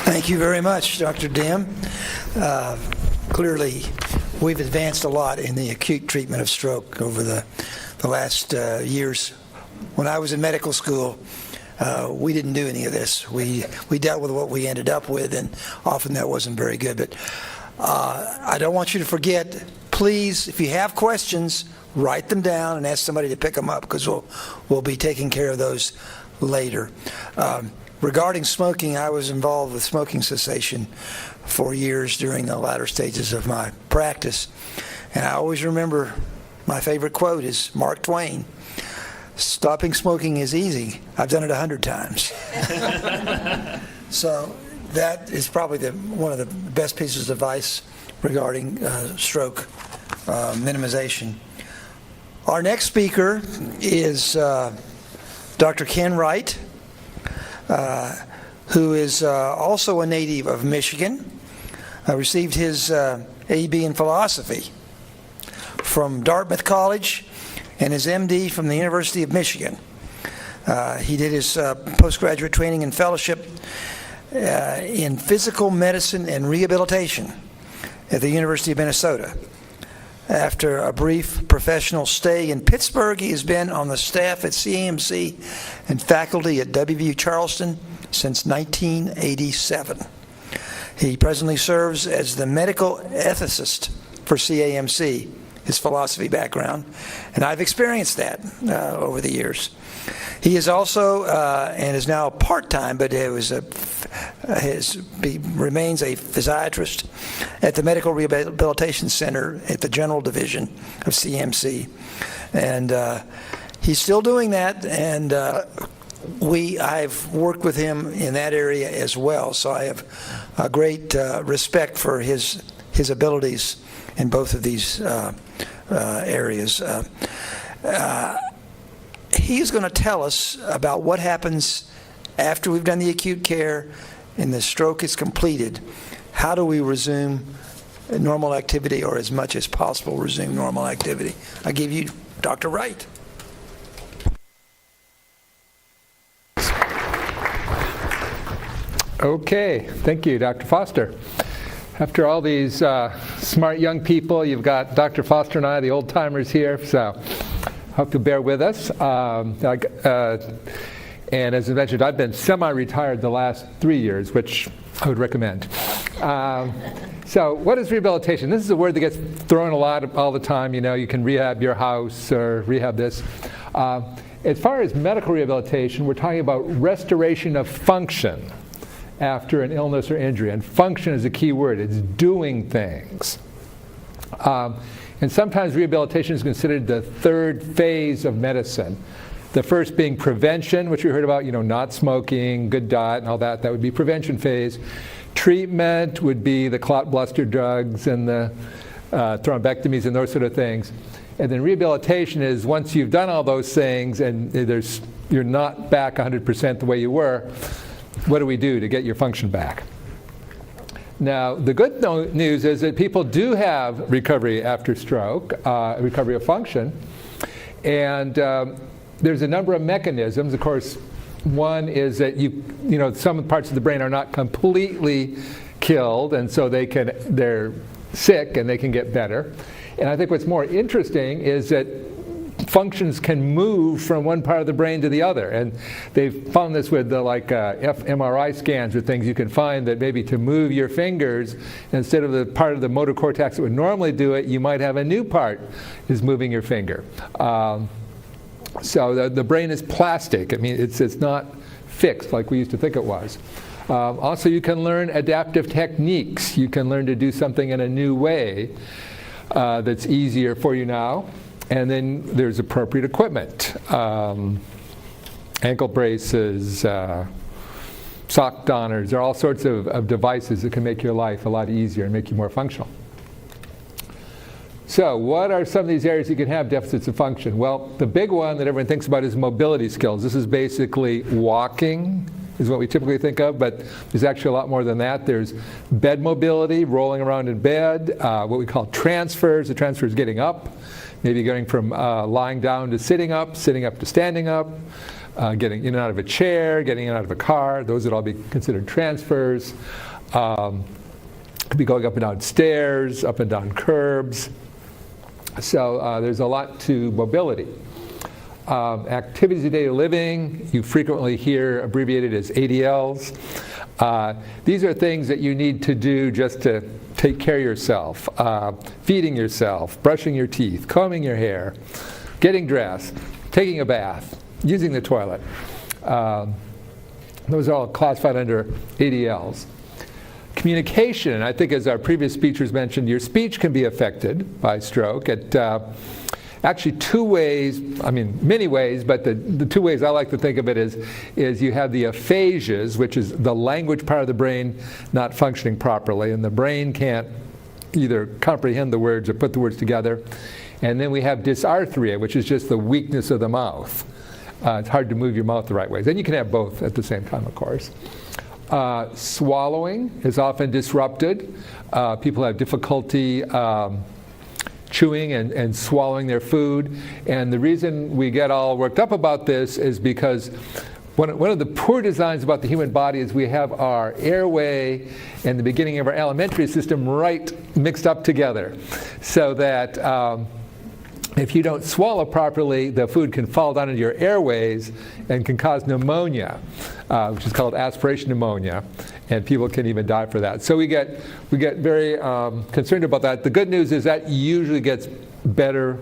Thank you very much, Dr. Dim. Clearly, we've advanced a lot in the acute treatment of stroke over the last years. When I was in medical school, we didn't do any of this. We dealt with what we ended up with, and often that wasn't very good. But I don't want you to forget, please, if you have questions, write them down and ask somebody to pick them up, because we'll be taking care of those later. Regarding smoking, I was involved with smoking cessation for years during the latter stages of my practice. And I always remember my favorite quote is Mark Twain: "Stopping smoking is easy. I've done it 100 times." So that is probably one of the best pieces of advice regarding stroke minimization. Our next speaker is Dr. Ken Wright, who is also a native of Michigan. Received his A.B. in philosophy from Dartmouth College and his M.D. from the University of Michigan. He did his postgraduate training and fellowship in physical medicine and rehabilitation at the University of Minnesota. After a brief professional stay in Pittsburgh, he has been on the staff at CAMC and faculty at WVU Charleston since 1987. He presently serves as the medical ethicist for CAMC, his philosophy background, and I've experienced that over the years. He is also, and is now part-time, but he remains a physiatrist at the Medical Rehabilitation Center at the General Division of CMC. And he's still doing that, and I've worked with him in that area as well, so I have a great respect for his abilities in both of these areas. He's going to tell us about what happens after we've done the acute care and the stroke is completed. How do we resume normal activity, or as much as possible resume normal activity? I give you Dr. Wright. Okay, thank you, Dr. Foster. After all these smart young people, you've got Dr. Foster and I, the old timers here, so I hope you'll bear with us. And as I mentioned, I've been semi-retired the last 3 years, which I would recommend. So what is rehabilitation? This is a word that gets thrown a lot all the time. You know, you can rehab your house or rehab this. As far as medical rehabilitation, we're talking about restoration of function after an illness or injury. And function is a key word. It's doing things. And sometimes rehabilitation is considered the third phase of medicine. The first being prevention, which we heard about, not smoking, good diet, and all that. That would be prevention phase. Treatment would be the clot buster drugs and the thrombectomies and those sort of things. And then rehabilitation is once you've done all those things and you're not back 100% the way you were, what do we do to get your function back? Now, the good news is that people do have recovery after stroke, recovery of function, and there's a number of mechanisms. Of course, one is that some parts of the brain are not completely killed, and so they're sick and they can get better. And I think what's more interesting is that functions can move from one part of the brain to the other, and they've found this with the fMRI scans or things. You can find that maybe to move your fingers, instead of the part of the motor cortex that would normally do it, you might have a new part is moving your finger. So the brain is plastic. I mean, it's not fixed like we used to think it was. Also, you can learn adaptive techniques. You can learn to do something in a new way that's easier for you now. And then there's appropriate equipment, ankle braces, sock donners. There are all sorts of devices that can make your life a lot easier and make you more functional. So what are some of these areas you can have deficits of function? Well, the big one that everyone thinks about is mobility skills. This is basically walking is what we typically think of, but there's actually a lot more than that. There's bed mobility, rolling around in bed, what we call transfers. The transfer is getting up, maybe going from lying down to sitting up to standing up, getting in and out of a chair, getting in and out of a car. Those would all be considered transfers. Could be going up and down stairs, up and down curbs. So there's a lot to mobility. Activities of daily living, you frequently hear abbreviated as ADLs. These are things that you need to do just to take care of yourself. Feeding yourself, brushing your teeth, combing your hair, getting dressed, taking a bath, using the toilet. Those are all classified under ADLs. Communication, I think as our previous speakers mentioned, your speech can be affected by stroke at actually two ways, many ways, but the two ways I like to think of it is you have the aphasias, which is the language part of the brain not functioning properly, and the brain can't either comprehend the words or put the words together. And then we have dysarthria, which is just the weakness of the mouth. It's hard to move your mouth the right way. Then you can have both at the same time, of course. Swallowing is often disrupted. People have difficulty chewing and swallowing their food. And the reason we get all worked up about this is because one of the poor designs about the human body is we have our airway and the beginning of our alimentary system right mixed up together, so that if you don't swallow properly, the food can fall down into your airways and can cause pneumonia, which is called aspiration pneumonia, and people can even die for that. So we get very concerned about that. The good news is that usually gets better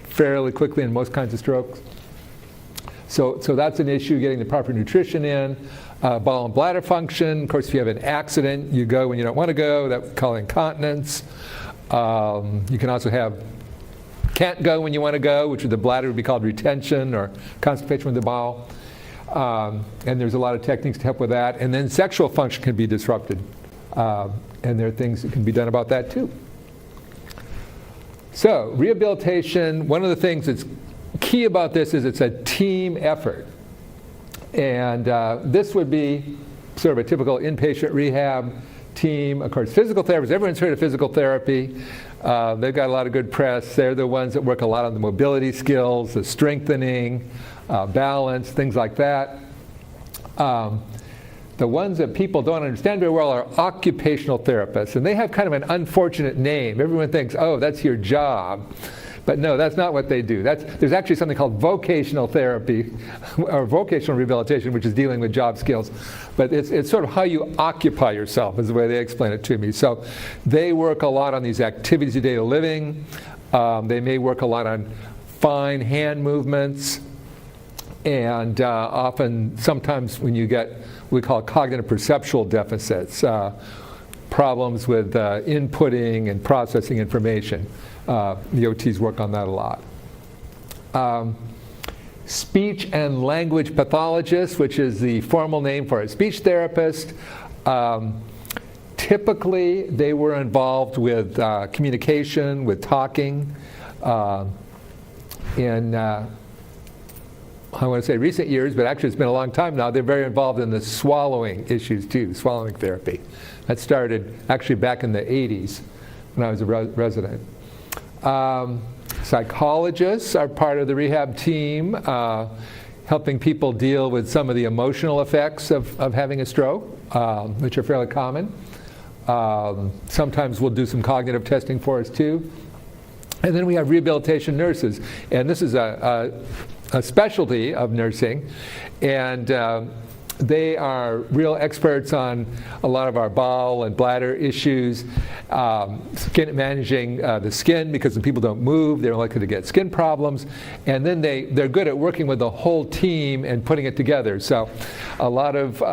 fairly quickly in most kinds of strokes. So that's an issue, getting the proper nutrition in. Bowel and bladder function. Of course, if you have an accident, you go when you don't want to go. That we call incontinence. You can also have can't go when you want to go, which with the bladder would be called retention or constipation with the bowel. And there's a lot of techniques to help with that. And then sexual function can be disrupted. And there are things that can be done about that too. So rehabilitation, one of the things that's key about this is it's a team effort. And this would be sort of a typical inpatient rehab team. Of course, physical therapists, everyone's heard of physical therapy. They've got a lot of good press. They're the ones that work a lot on the mobility skills, the strengthening, balance, things like that. The ones that people don't understand very well are occupational therapists, and they have kind of an unfortunate name. Everyone thinks, oh, that's your job. But no, that's not what they do. There's actually something called vocational therapy, or vocational rehabilitation, which is dealing with job skills. But it's sort of how you occupy yourself, is the way they explain it to me. So they work a lot on these activities of daily living. They may work a lot on fine hand movements. And often, sometimes when you get what we call cognitive perceptual deficits, problems with inputting and processing information. The OTs work on that a lot. Speech and language pathologist, which is the formal name for a speech therapist. Typically, they were involved with communication, with talking, in I want to say recent years, but actually it's been a long time now, they're very involved in the swallowing issues too, swallowing therapy. That started actually back in the 80s when I was a resident. Psychologists are part of the rehab team, helping people deal with some of the emotional effects of having a stroke, which are fairly common. Sometimes we'll do some cognitive testing for us too. And then we have rehabilitation nurses, and this is a specialty of nursing, and they are real experts on a lot of our bowel and bladder issues, managing the skin, because when people don't move, they're likely to get skin problems. And then they're good at working with the whole team and putting it together. So a lot of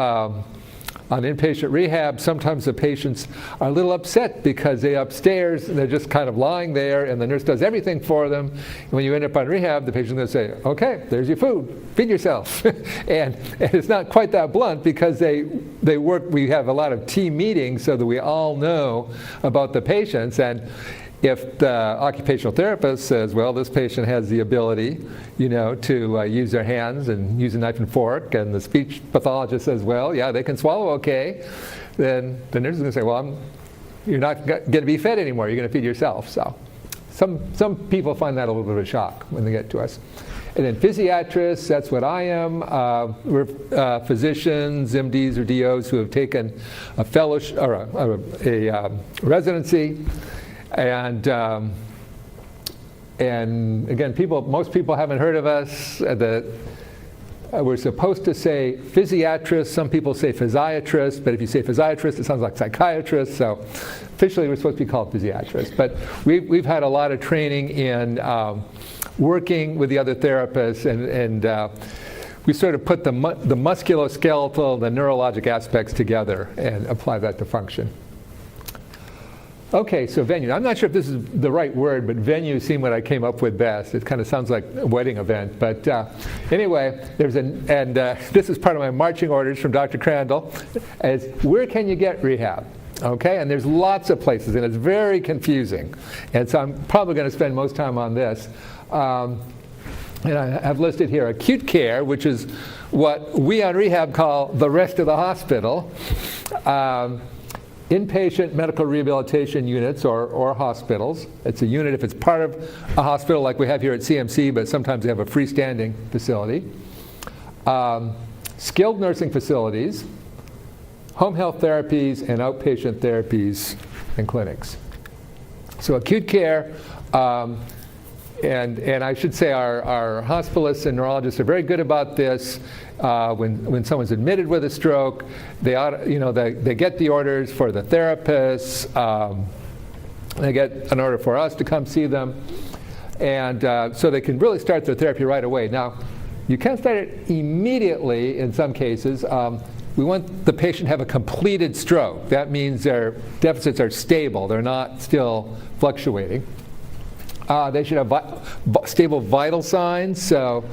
on inpatient rehab, sometimes the patients are a little upset because they're upstairs and they're just kind of lying there and the nurse does everything for them. And when you end up on rehab, the patient's going to say, okay, there's your food, feed yourself. and it's not quite that blunt because they work, we have a lot of team meetings so that we all know about the patients. And if the occupational therapist says, well, this patient has the ability, to use their hands and use a knife and fork, and the speech pathologist says, well, yeah, they can swallow okay, then the nurse is going to say, well, you're not going to be fed anymore. You're going to feed yourself. So some people find that a little bit of a shock when they get to us. And then physiatrists, that's what I am. We're physicians, MDs or DOs who have taken a fellowship or a residency. And again, most people haven't heard of us. We're supposed to say physiatrist. Some people say physiatrist, but if you say physiatrist, it sounds like psychiatrist. So officially, we're supposed to be called physiatrists. But we've had a lot of training in working with the other therapists, and we sort of put the musculoskeletal, the neurologic aspects together and apply that to function. Okay, so venue. I'm not sure if this is the right word, but venue seemed what I came up with best. It kind of sounds like a wedding event. But anyway, this is part of my marching orders from Dr. Crandall, is where can you get rehab? Okay, and there's lots of places, and it's very confusing. And so I'm probably going to spend most time on this. And I have listed here acute care, which is what we on rehab call the rest of the hospital. Inpatient medical rehabilitation units or hospitals. It's a unit if it's part of a hospital like we have here at CMC, but sometimes they have a freestanding facility. Skilled nursing facilities, home health therapies, and outpatient therapies and clinics. So acute care, and I should say our hospitalists and neurologists are very good about this. When someone's admitted with a stroke, they get the orders for the therapists. They get an order for us to come see them, and so they can really start their therapy right away. Now, you can't start it immediately in some cases. We want the patient to have a completed stroke. That means their deficits are stable. They're not still fluctuating. They should have stable vital signs. So,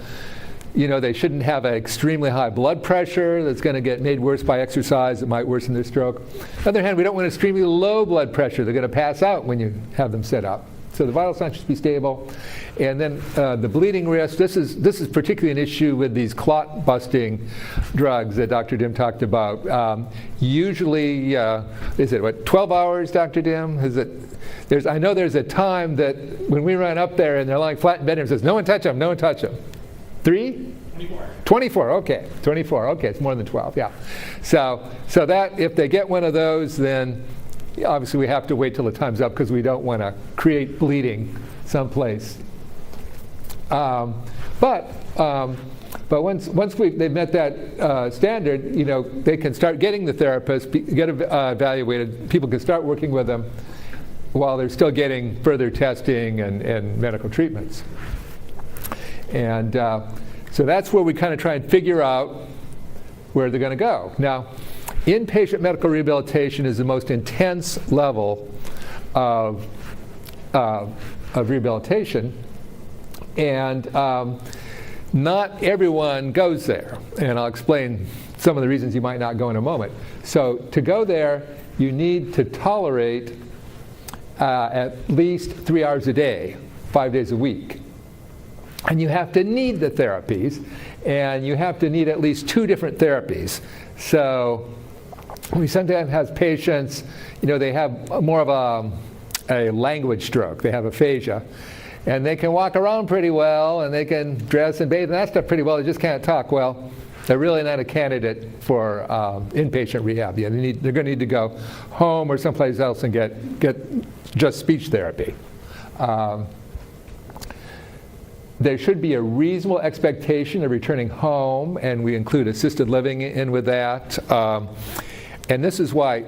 they shouldn't have an extremely high blood pressure that's going to get made worse by exercise that might worsen their stroke. On the other hand, we don't want extremely low blood pressure. They're going to pass out when you have them set up. So the vital signs should be stable. And then the bleeding risk, this is particularly an issue with these clot-busting drugs that Dr. Dim talked about. Usually, is it 12 hours, Dr. Dim? I know there's a time that when we run up there and they're lying flat in bed and says, no one touch them, no one touch them. 3? 24, okay. 24, okay, it's more than 12, yeah. So that, if they get one of those, then obviously we have to wait till the time's up because we don't want to create bleeding someplace. But once they've met that standard, they can start getting the therapist, get evaluated. People can start working with them while they're still getting further testing and medical treatments. And so that's where we kind of try and figure out where they're going to go. Now, inpatient medical rehabilitation is the most intense level of rehabilitation, and not everyone goes there. And I'll explain some of the reasons you might not go in a moment. So to go there, you need to tolerate at least 3 hours a day, 5 days a week. And you have to need the therapies, and you have to need at least 2 different therapies. So we sometimes have patients, they have more of a language stroke. They have aphasia. And they can walk around pretty well, and they can dress and bathe and that stuff pretty well. They just can't talk well. They're really not a candidate for inpatient rehab. They're going to need to go home or someplace else and get just speech therapy. There should be a reasonable expectation of returning home, and we include assisted living in with that. And this is why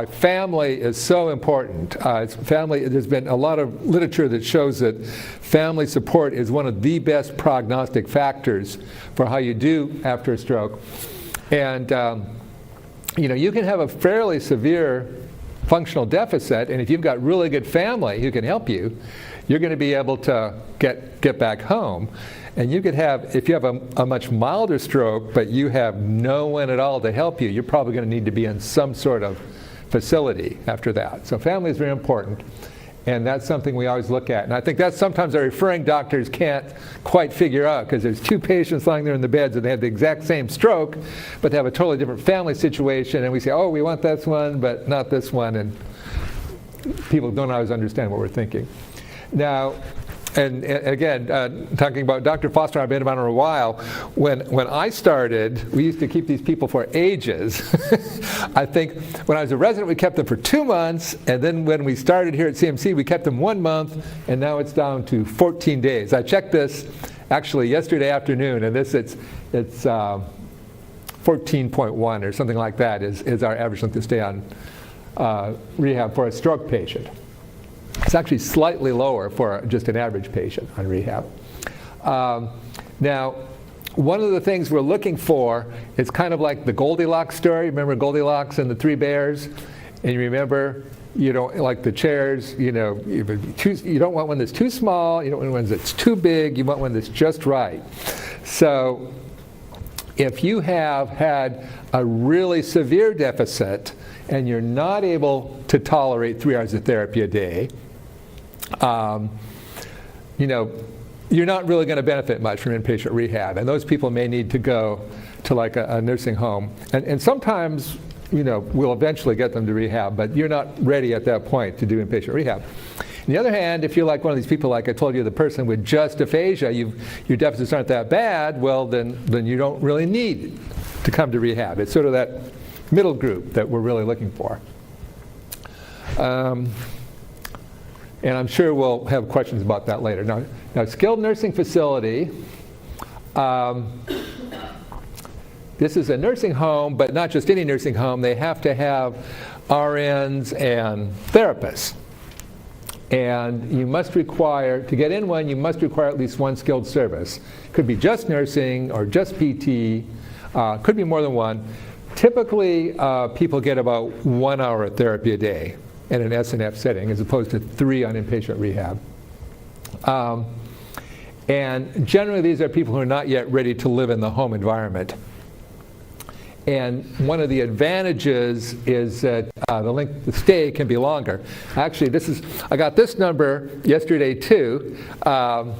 family is so important. There's been a lot of literature that shows that family support is one of the best prognostic factors for how you do after a stroke. And you can have a fairly severe functional deficit, and if you've got really good family who can help you, you're going to be able to get back home. And you could have, if you have a much milder stroke, but you have no one at all to help you, you're probably going to need to be in some sort of facility after that. So family is very important, and that's something we always look at. And I think that's sometimes our referring doctors can't quite figure out, because there's 2 patients lying there in the beds and they have the exact same stroke, but they have a totally different family situation, and we say, oh, we want this one, but not this one, and people don't always understand what we're thinking. Now, and again, talking about Dr. Foster, I've been about it a while. When I started, we used to keep these people for ages. I think when I was a resident, we kept them for 2 months, and then when we started here at CMC, we kept them 1 month, and now it's down to 14 days. I checked this actually yesterday afternoon, and it's 14.1 or something like that is our average length of stay on rehab for a stroke patient. It's actually slightly lower for just an average patient on rehab. Now, one of the things we're looking for is kind of like the Goldilocks story. Remember Goldilocks and the 3 bears? And you remember, like the chairs, you don't want one that's too small, you don't want one that's too big, you want one that's just right. So if you have had a really severe deficit and you're not able to tolerate 3 hours of therapy a day, you're not really going to benefit much from inpatient rehab. And those people may need to go to like a nursing home. And sometimes, we'll eventually get them to rehab, but you're not ready at that point to do inpatient rehab. On the other hand, if you're like one of these people, like I told you, the person with just aphasia, your deficits aren't that bad, well, then you don't really need to come to rehab. It's sort of that middle group that we're really looking for. And I'm sure we'll have questions about that later. Now skilled nursing facility, this is a nursing home, but not just any nursing home. They have to have RNs and therapists. And you must require, to get in one, you must require at least 1 skilled service. Could be just nursing or just PT, could be more than 1. Typically, people get about 1 hour of therapy a day in an S&F setting, as opposed to 3 on inpatient rehab. And generally, these are people who are not yet ready to live in the home environment. And one of the advantages is that the length of stay can be longer. Actually, I got this number yesterday too, that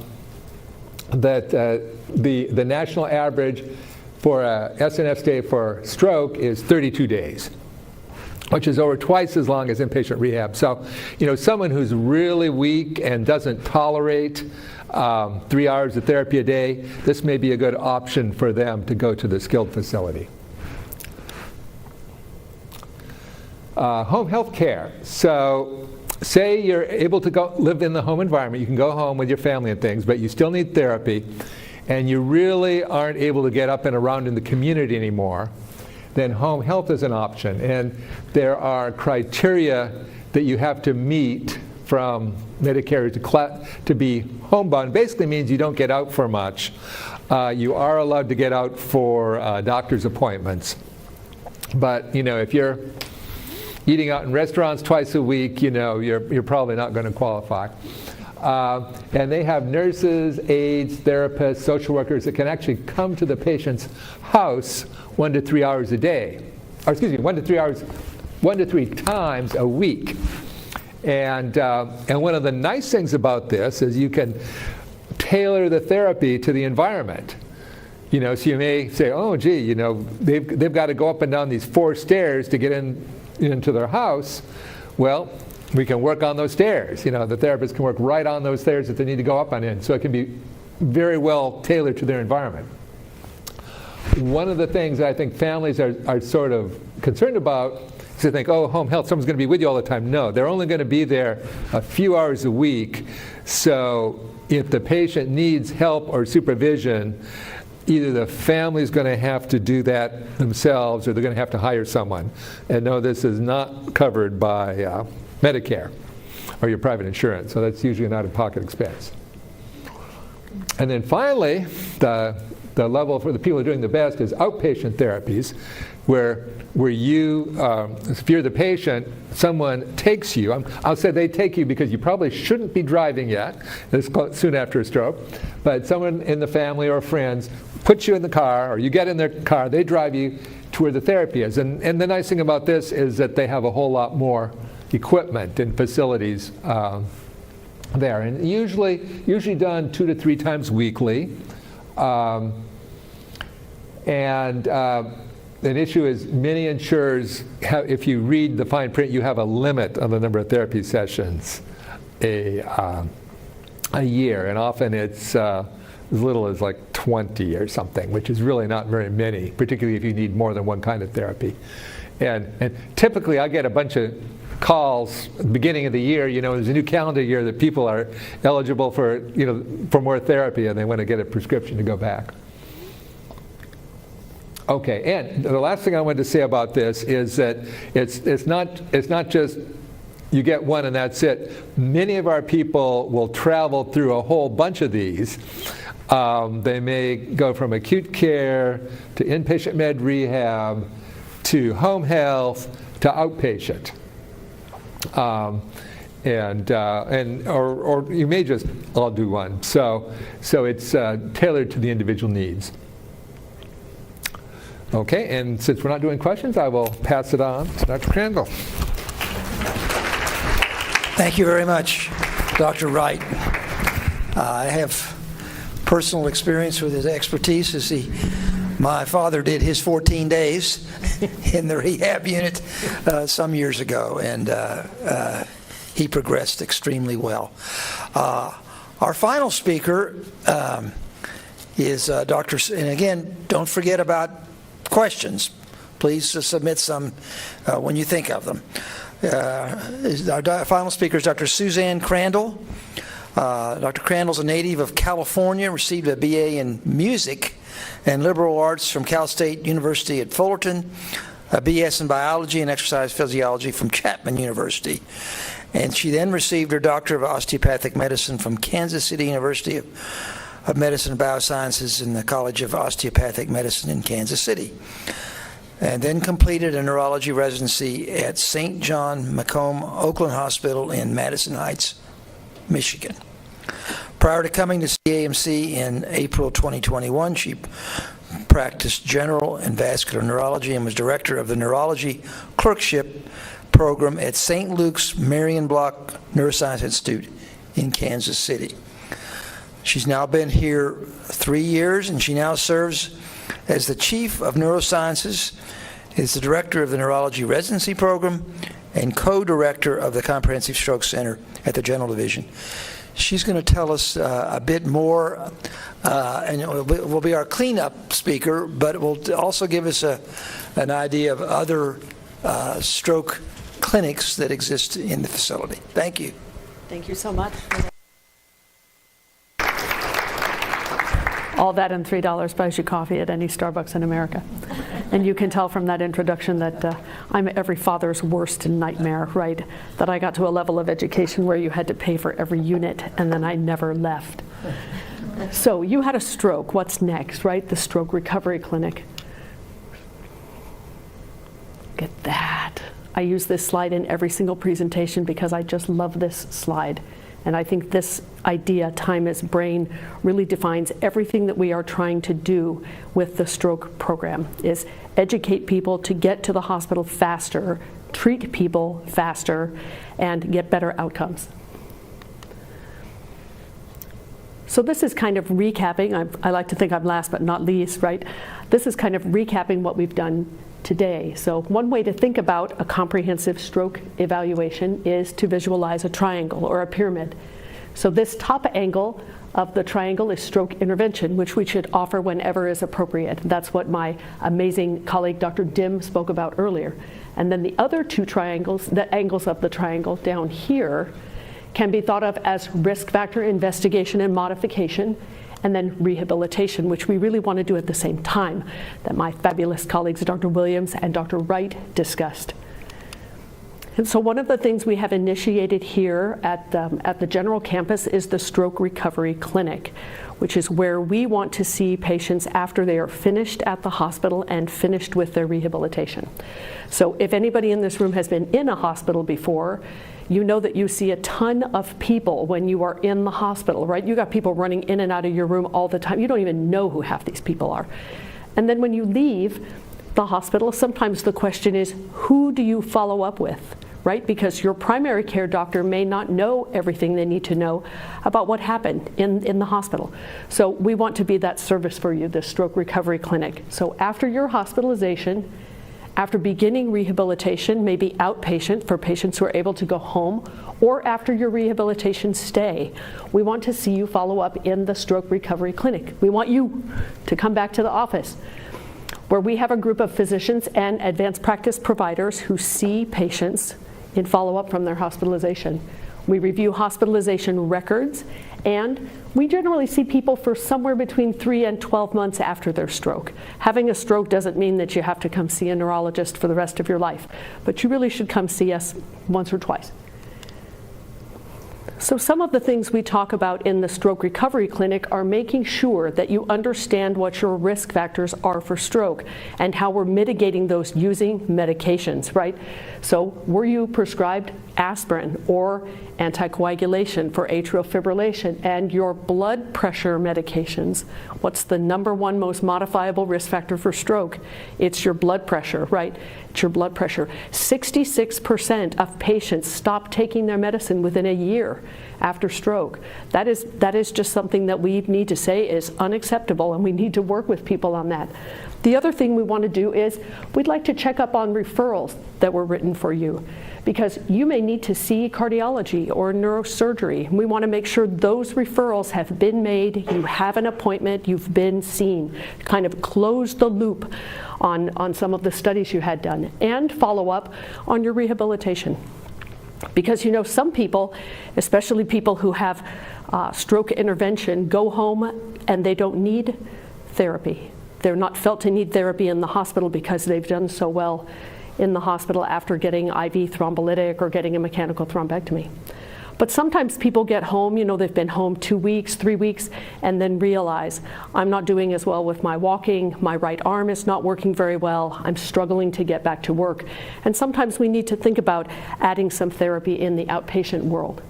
the national average for a S&F stay for stroke is 32 days. Which is over twice as long as inpatient rehab. So, someone who's really weak and doesn't tolerate 3 hours of therapy a day, this may be a good option for them to go to the skilled facility. Home health care. So, say you're able to go live in the home environment, you can go home with your family and things, but you still need therapy, and you really aren't able to get up and around in the community anymore, then home health is an option. And there are criteria that you have to meet from Medicare to be homebound. Basically means you don't get out for much. You are allowed to get out for doctor's appointments. But if you're eating out in restaurants twice a week, you're probably not going to qualify. And they have nurses, aides, therapists, social workers that can actually come to the patient's house 1 to 3 hours a day. Or 1 to 3 times a week. And one of the nice things about this is you can tailor the therapy to the environment. So you may say, oh, gee, they've got to go up and down these 4 stairs to get into their house. Well, we can work on those stairs. The therapist can work right on those stairs that they need to go up and in. So it can be very well tailored to their environment. One of the things I think families are sort of concerned about is they think, oh, home health, someone's going to be with you all the time. No, they're only going to be there a few hours a week. So if the patient needs help or supervision, either the family's going to have to do that themselves or they're going to have to hire someone. And no, this is not covered by Medicare or your private insurance, so that's usually an out-of-pocket expense. And then finally, the level for the people who are doing the best is outpatient therapies, where you, if you're the patient, someone takes you. I'll say they take you because you probably shouldn't be driving yet. It's soon after a stroke. But someone in the family or friends puts you in the car, or you get in their car, they drive you to where the therapy is. And the nice thing about this is that they have a whole lot more equipment and facilities there. And usually done 2 to 3 times weekly. An issue is many insurers have, if you read the fine print, you have a limit on the number of therapy sessions a year, and often it's as little as like 20 or something, which is really not very many, particularly if you need more than one kind of therapy. And typically I get a bunch of calls at the beginning of the year, there's a new calendar year that people are eligible for more therapy and they want to get a prescription to go back. Okay, and the last thing I wanted to say about this is that it's not just you get one and that's it. Many of our people will travel through a whole bunch of these. They may go from acute care to inpatient med rehab to home health to outpatient. Or you may just all do one. So it's tailored to the individual needs. Okay, and since we're not doing questions, I will pass it on to Dr. Crandall. Thank you very much, Dr. Wright. I have personal experience with his expertise as my father did his 14 days in the rehab unit some years ago, and he progressed extremely well. Our final speaker is Dr. And again, don't forget about questions. Please submit some when you think of them. Our final speaker is Dr. Suzanne Crandall. Dr. Crandall's a native of California, received a BA in music and liberal arts from Cal State University at Fullerton, a BS in biology and exercise physiology from Chapman University. And she then received her Doctor of Osteopathic Medicine from Kansas City University of Medicine and Biosciences in the College of Osteopathic Medicine in Kansas City, and then completed a neurology residency at St. John Macomb Oakland Hospital in Madison Heights, Michigan. Prior to coming to CAMC in April 2021, she practiced general and vascular neurology and was director of the neurology clerkship program at St. Luke's Marion Block Neuroscience Institute in Kansas City. She's now been here 3 years, and she now serves as the Chief of Neurosciences, is the Director of the Neurology Residency Program, and Co-Director of the Comprehensive Stroke Center at the General Division. She's going to tell us a bit more, and it will be our cleanup speaker, but it will also give us an idea of other stroke clinics that exist in the facility. Thank you. Thank you so much. All that and $3 buys you coffee at any Starbucks in America. And you can tell from that introduction that I'm every father's worst nightmare, right? That I got to a level of education where you had to pay for every unit, and then I never left. So you had a stroke. What's next, right? The stroke recovery clinic. Look at that. I use this slide in every single presentation because I just love this slide. And I think this idea, time is brain, really defines everything that we are trying to do with the stroke program, is educate people to get to the hospital faster, treat people faster, and get better outcomes. So this is kind of recapping. I like to think I'm last but not least, right? This is kind of recapping what we've done today. So one way to think about a comprehensive stroke evaluation is to visualize a triangle or a pyramid. So this top angle of the triangle is stroke intervention, which we should offer whenever is appropriate. That's what my amazing colleague Dr. Dim spoke about earlier. And then the other two triangles, the angles of the triangle down here, can be thought of as risk factor investigation and modification, and then rehabilitation, which we really want to do at the same time, that my fabulous colleagues Dr. Williams and Dr. Wright discussed. And so one of the things we have initiated here at the general campus is the Stroke Recovery Clinic, which is where we want to see patients after they are finished at the hospital and finished with their rehabilitation. So if anybody in this room has been in a hospital before, you know that you see a ton of people when you are in the hospital, right? You got people running in and out of your room all the time. You don't even know who half these people are. And then when you leave the hospital, sometimes the question is, who do you follow up with, right? Because your primary care doctor may not know everything they need to know about what happened in the hospital. So we want to be that service for you, the Stroke Recovery Clinic. So after your hospitalization, after beginning rehabilitation, maybe outpatient for patients who are able to go home, or after your rehabilitation stay, we want to see you follow up in the Stroke Recovery Clinic. We want you to come back to the office, where we have a group of physicians and advanced practice providers who see patients in follow-up from their hospitalization. We review hospitalization records, and we generally see people for somewhere between 3 and 12 months after their stroke. Having a stroke doesn't mean that you have to come see a neurologist for the rest of your life, but you really should come see us once or twice. So some of the things we talk about in the Stroke Recovery Clinic are making sure that you understand what your risk factors are for stroke and how we're mitigating those using medications, right? So were you prescribed aspirin or anticoagulation for atrial fibrillation, and your blood pressure medications? What's the #1 most modifiable risk factor for stroke? It's your blood pressure, right? It's your blood pressure. 66% of patients stop taking their medicine within a year after stroke. That is just something that we need to say is unacceptable, and we need to work with people on that. The other thing we want to do is we'd like to check up on referrals that were written for you, because you may need to see cardiology or neurosurgery. We want to make sure those referrals have been made, you have an appointment, you've been seen, kind of close the loop on some of the studies you had done, and follow up on your rehabilitation. Because some people, especially people who have stroke intervention, go home and they don't need therapy. They're not felt to need therapy in the hospital because they've done so well in the hospital after getting IV thrombolytic or getting a mechanical thrombectomy. But sometimes people get home, they've been home 2 weeks, 3 weeks, and then realize, I'm not doing as well with my walking, my right arm is not working very well, I'm struggling to get back to work. And sometimes we need to think about adding some therapy in the outpatient world.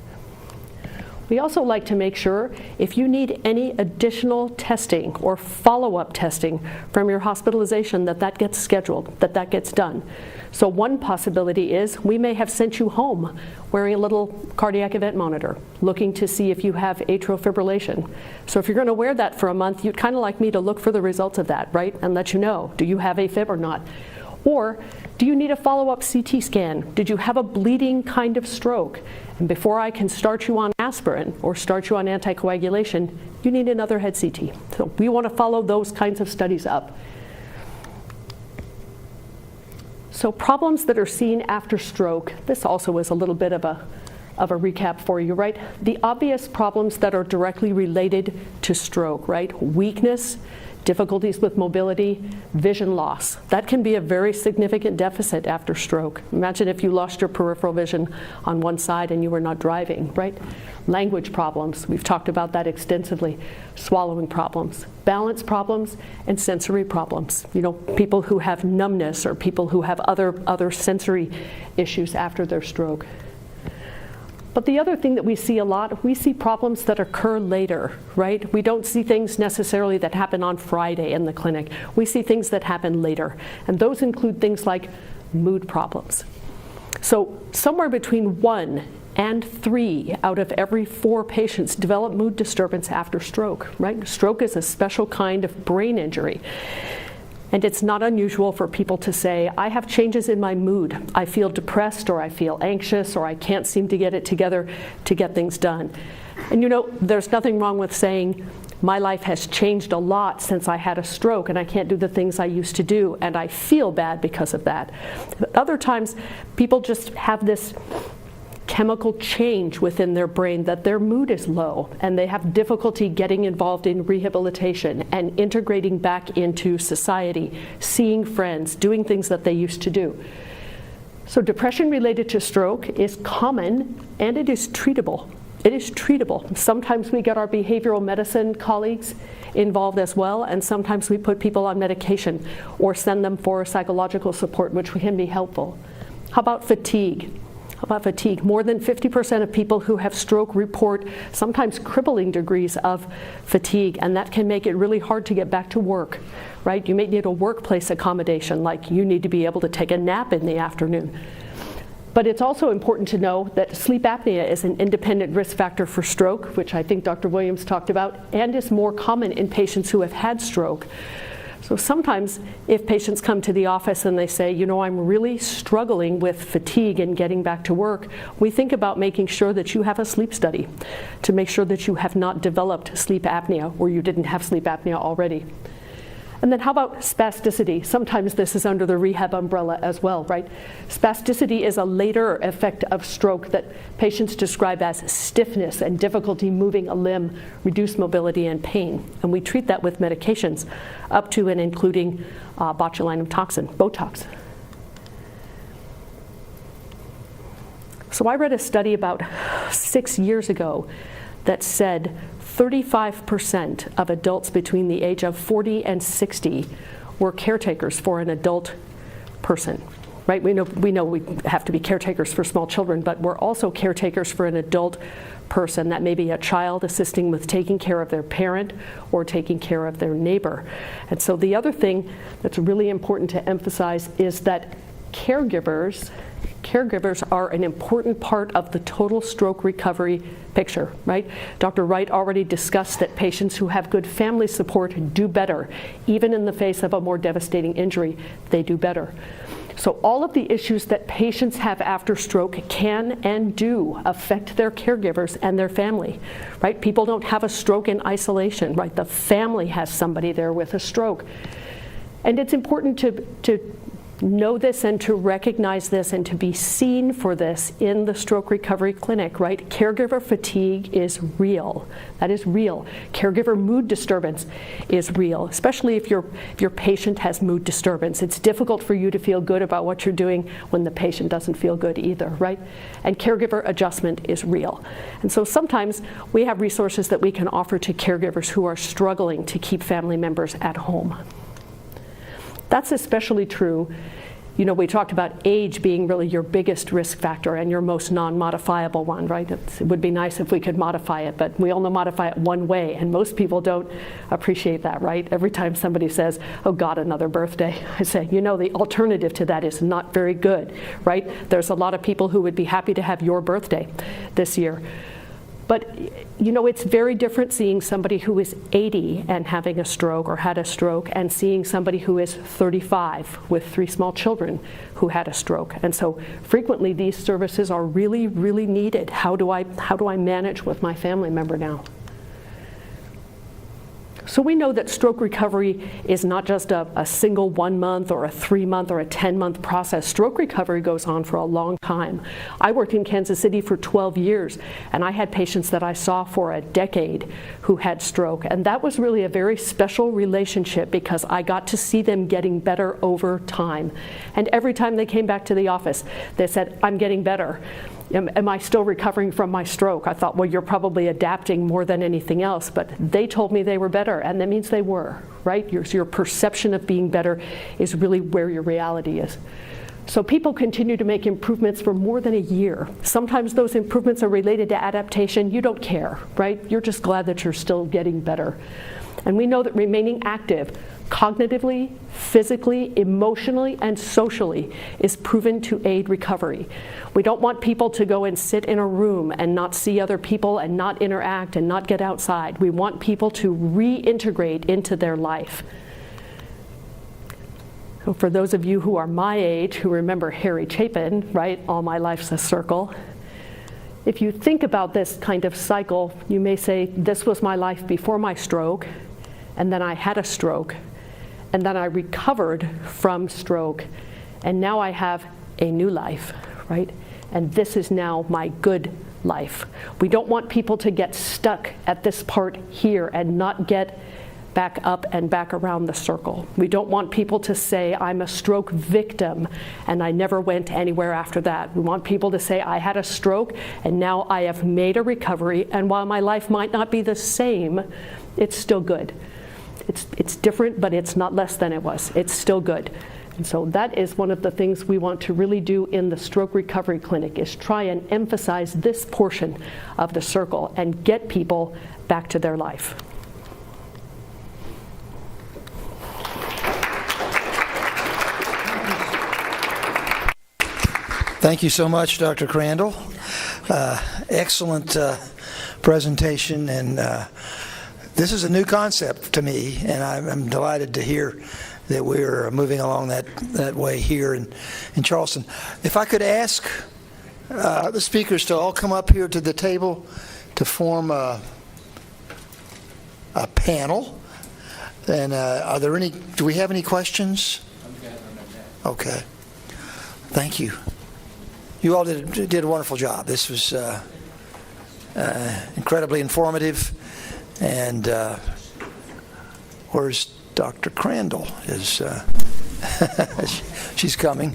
We also like to make sure if you need any additional testing or follow-up testing from your hospitalization, that gets scheduled, that gets done. So one possibility is we may have sent you home wearing a little cardiac event monitor, looking to see if you have atrial fibrillation. So if you're going to wear that for a month, you'd kind of like me to look for the results of that, right? And let you know, do you have AFib or not? Or do you need a follow-up CT scan? Did you have a bleeding kind of stroke? And before I can start you on aspirin or start you on anticoagulation, you need another head CT. So we want to follow those kinds of studies up. So problems that are seen after stroke, this also is a little bit of a recap for you, right? The obvious problems that are directly related to stroke, right? Weakness, difficulties with mobility, vision loss. That can be a very significant deficit after stroke. Imagine if you lost your peripheral vision on one side and you were not driving, right? Language problems, we've talked about that extensively. Swallowing problems, balance problems, and sensory problems. People who have numbness or people who have other sensory issues after their stroke. But the other thing that we see a lot, we see problems that occur later, right? We don't see things necessarily that happen on Friday in the clinic. We see things that happen later. And those include things like mood problems. So somewhere between 1 and 3 out of every 4 patients develop mood disturbance after stroke, right? Stroke is a special kind of brain injury. And it's not unusual for people to say, I have changes in my mood. I feel depressed, or I feel anxious, or I can't seem to get it together to get things done. And you know, there's nothing wrong with saying, my life has changed a lot since I had a stroke, and I can't do the things I used to do, and I feel bad because of that. But other times, people just have this chemical change within their brain that their mood is low, and they have difficulty getting involved in rehabilitation and integrating back into society, seeing friends, doing things that they used to do. So depression related to stroke is common, and it is treatable. It is treatable. Sometimes we get our behavioral medicine colleagues involved as well, and sometimes we put people on medication or send them for psychological support, which can be helpful. How about fatigue? About fatigue. More than 50% of people who have stroke report sometimes crippling degrees of fatigue, and that can make it really hard to get back to work, right? You may need a workplace accommodation, like you need to be able to take a nap in the afternoon. But it's also important to know that sleep apnea is an independent risk factor for stroke, which I think Dr. Williams talked about, and is more common in patients who have had stroke. So sometimes if patients come to the office and they say, you know, I'm really struggling with fatigue and getting back to work, we think about making sure that you have a sleep study to make sure that you have not developed sleep apnea or you didn't have sleep apnea already. And then how about spasticity? Sometimes this is under the rehab umbrella as well, right? Spasticity is a later effect of stroke that patients describe as stiffness and difficulty moving a limb, reduced mobility and pain. And we treat that with medications up to and including botulinum toxin, Botox. So I read a study about 6 years ago that said 35% of adults between the age of 40 and 60 were caretakers for an adult person, right? We know we have to be caretakers for small children, but we're also caretakers for an adult person. That may be a child assisting with taking care of their parent or taking care of their neighbor. And so the other thing that's really important to emphasize is that caregivers are an important part of the total stroke recovery picture, right? Dr. Wright already discussed that patients who have good family support do better. Even in the face of a more devastating injury, they do better. So all of the issues that patients have after stroke can and do affect their caregivers and their family, right? People don't have a stroke in isolation, right? The family has somebody there with a stroke. And it's important to know this and to recognize this and to be seen for this in the stroke recovery clinic, right? Caregiver fatigue is real. That is real. Caregiver mood disturbance is real, especially if your patient has mood disturbance. It's difficult for you to feel good about what you're doing when the patient doesn't feel good either, right? And caregiver adjustment is real. And so sometimes we have resources that we can offer to caregivers who are struggling to keep family members at home. That's especially true. You know, we talked about age being really your biggest risk factor and your most non-modifiable one, right? It would be nice if we could modify it, but we only modify it one way, and most people don't appreciate that, right? Every time somebody says, oh God, another birthday, I say, you know, the alternative to that is not very good, right? There's a lot of people who would be happy to have your birthday this year. But, you know, it's very different seeing somebody who is 80 and having a stroke or had a stroke and seeing somebody who is 35 with 3 small children who had a stroke. And so frequently these services are really, really needed. How do I manage with my family member now? So we know that stroke recovery is not just a single 1 month or a 3 month or a 10-month process. Stroke recovery goes on for a long time. I worked in Kansas City for 12 years, and I had patients that I saw for a decade who had stroke. And that was really a very special relationship because I got to see them getting better over time. And every time they came back to the office, they said, I'm getting better. Am I still recovering from my stroke? I thought, well, you're probably adapting more than anything else, but they told me they were better, and that means they were, right? Your perception of being better is really where your reality is. So people continue to make improvements for more than a year. Sometimes those improvements are related to adaptation. You don't care, right? You're just glad that you're still getting better. And we know that remaining active, cognitively, physically, emotionally, and socially is proven to aid recovery. We don't want people to go and sit in a room and not see other people and not interact and not get outside. We want people to reintegrate into their life. So for those of you who are my age, who remember Harry Chapin, right, All My Life's a Circle, if you think about this kind of cycle, you may say, this was my life before my stroke, and then I had a stroke, and then I recovered from stroke, and now I have a new life, right? And this is now my good life. We don't want people to get stuck at this part here and not get back up and back around the circle. We don't want people to say, I'm a stroke victim and I never went anywhere after that. We want people to say, I had a stroke and now I have made a recovery, and while my life might not be the same, it's still good. It's different, but it's not less than it was. It's still good. And so that is one of the things we want to really do in the stroke recovery clinic, is try and emphasize this portion of the circle and get people back to their life. Thank you so much, Dr. Crandall. Excellent presentation, and this is a new concept to me, and I'm delighted to hear that we're moving along that way here in Charleston. If I could ask the speakers to all come up here to the table to form a panel. And do we have any questions? Okay. Thank you. You all did a wonderful job. This was incredibly informative. And where's Dr. Crandall? She's coming.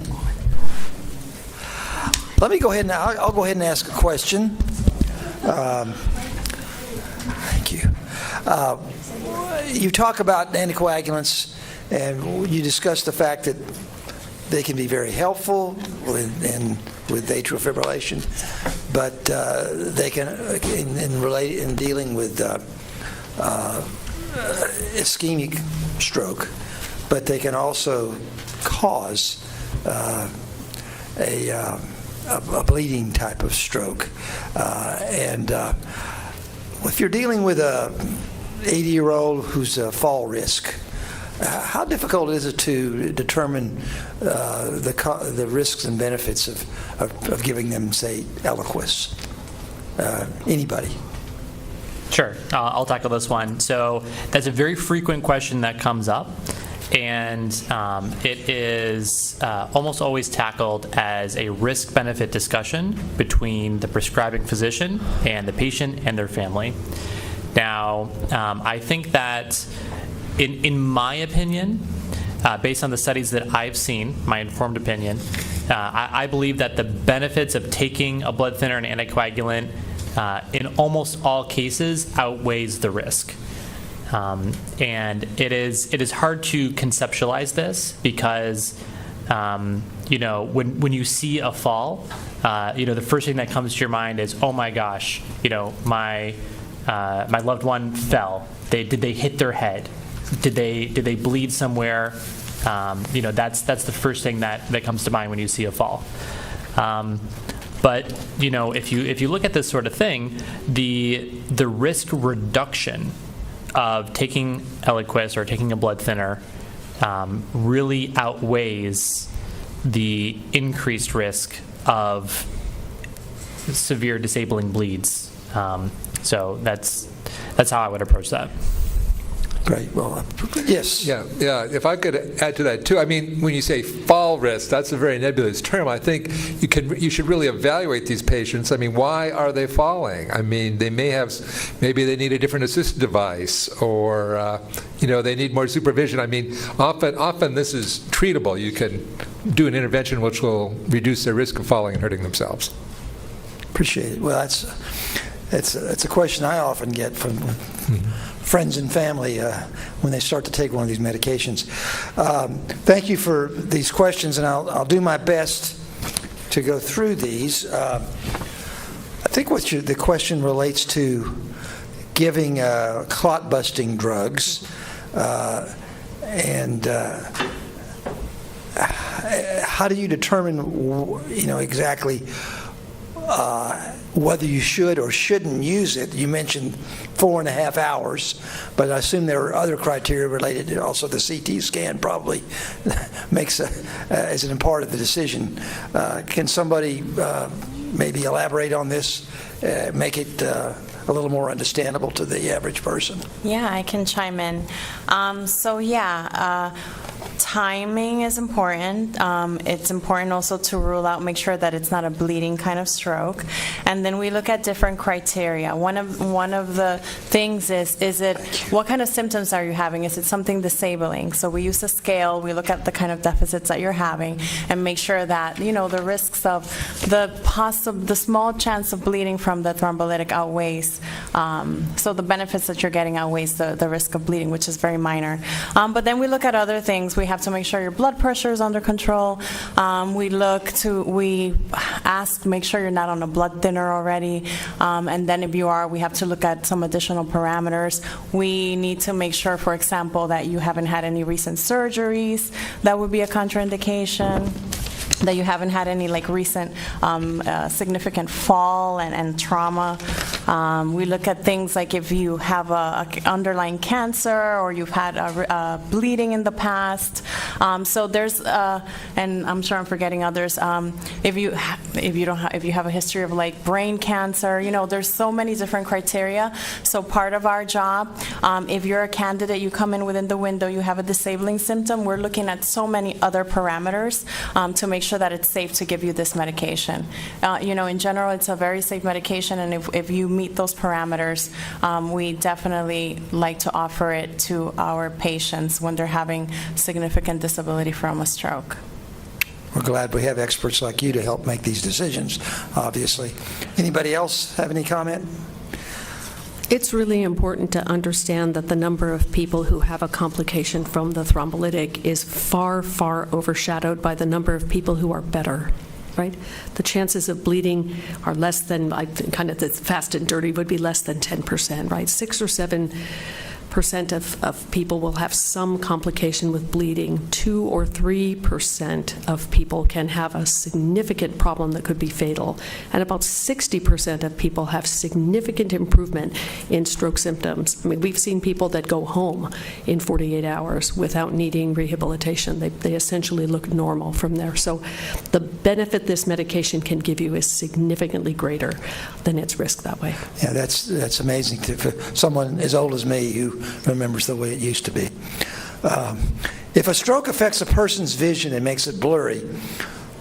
Let me go ahead and I'll go ahead and ask a question. Thank you. You talk about anticoagulants, and you discuss the fact that they can be very helpful with atrial fibrillation, but they can in dealing with ischemic stroke, but they can also cause a bleeding type of stroke. And if you're dealing with a 80-year-old who's a fall risk, how difficult is it to determine the risks and benefits of giving them, say, Eliquis? Anybody? Sure, I'll tackle this one. So that's a very frequent question that comes up, and it is almost always tackled as a risk-benefit discussion between the prescribing physician and the patient and their family. Now, I think that in my opinion, based on the studies that I've seen, my informed opinion, I believe that the benefits of taking a blood thinner and anticoagulant in almost all cases outweighs the risk. And it is hard to conceptualize this because when you see a fall, the first thing that comes to your mind is, oh my gosh, my loved one fell. Did they hit their head? Did they bleed somewhere? That's the first thing that comes to mind when you see a fall. But if you look at this sort of thing, the risk reduction of taking Eliquis or taking a blood thinner really outweighs the increased risk of severe disabling bleeds. So that's how I would approach that. Great. Well, yes. Yeah. If I could add to that too, I mean, when you say fall risk, that's a very nebulous term. I think you should really evaluate these patients. I mean, why are they falling? I mean, maybe they need a different assistive device, or they need more supervision. I mean, often this is treatable. You can do an intervention which will reduce their risk of falling and hurting themselves. Appreciate it. Well, it's a question I often get from friends and family when they start to take one of these medications. Thank you for these questions, and I'll do my best to go through these. I think the question relates to giving clot-busting drugs And how do you determine, exactly whether you should or shouldn't use it? You mentioned 4.5 hours, but I assume there are other criteria related to also the CT scan probably makes is an part of the decision. Can somebody maybe elaborate on this, make it a little more understandable to the average person? Yeah, I can chime in. Timing is important. It's important also to rule out, make sure that it's not a bleeding kind of stroke. And then we look at different criteria. One of the things is it, what kind of symptoms are you having? Is it something disabling? So we use a scale, we look at the kind of deficits that you're having and make sure that, the risks of the small chance of bleeding from the thrombolytic outweighs. So the benefits that you're getting outweighs the risk of bleeding, which is very minor. But then we look at other things. We have to make sure your blood pressure is under control. We ask, make sure you're not on a blood thinner already. And then if you are, we have to look at some additional parameters. We need to make sure, for example, that you haven't had any recent surgeries. That would be a contraindication. That you haven't had any recent significant fall and trauma. We look at things like if you have a underlying cancer or you've had a bleeding in the past. So there's, and I'm sure I'm forgetting others. If you have a history of brain cancer, there's so many different criteria. So part of our job, if you're a candidate, you come in within the window, you have a disabling symptom. We're looking at so many other parameters to make sure that it's safe to give you this medication. In general, it's a very safe medication, and if you meet those parameters, we definitely like to offer it to our patients when they're having significant disability from a stroke. We're glad we have experts like you to help make these decisions, obviously. Anybody else have any comment? It's really important to understand that the number of people who have a complication from the thrombolytic is far, far overshadowed by the number of people who are better, right? The chances of bleeding are less than, kind of the fast and dirty would be less than 10%, right? 6 or 7% of people will have some complication with bleeding. 2 or 3% of people can have a significant problem that could be fatal. And about 60% of people have significant improvement in stroke symptoms. I mean, we've seen people that go home in 48 hours without needing rehabilitation. They essentially look normal from there. So the benefit this medication can give you is significantly greater than its risk that way. Yeah, that's amazing for someone as old as me who remembers the way it used to be. If a stroke affects a person's vision and makes it blurry,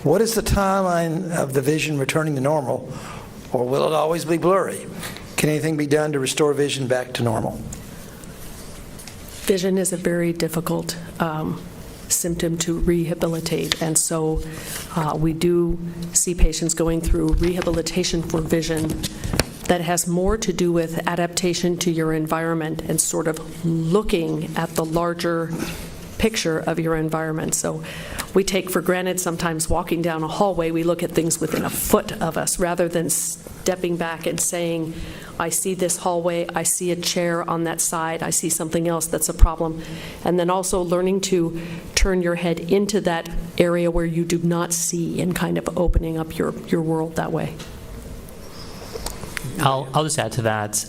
what is the timeline of the vision returning to normal, or will it always be blurry? Can anything be done to restore vision back to normal? Vision is a very difficult symptom to rehabilitate, and so we do see patients going through rehabilitation for vision that has more to do with adaptation to your environment and sort of looking at the larger picture of your environment. So we take for granted sometimes walking down a hallway, we look at things within a foot of us rather than stepping back and saying, I see this hallway, I see a chair on that side, I see something else that's a problem. And then also learning to turn your head into that area where you do not see and kind of opening up your world that way. I'll just add to that.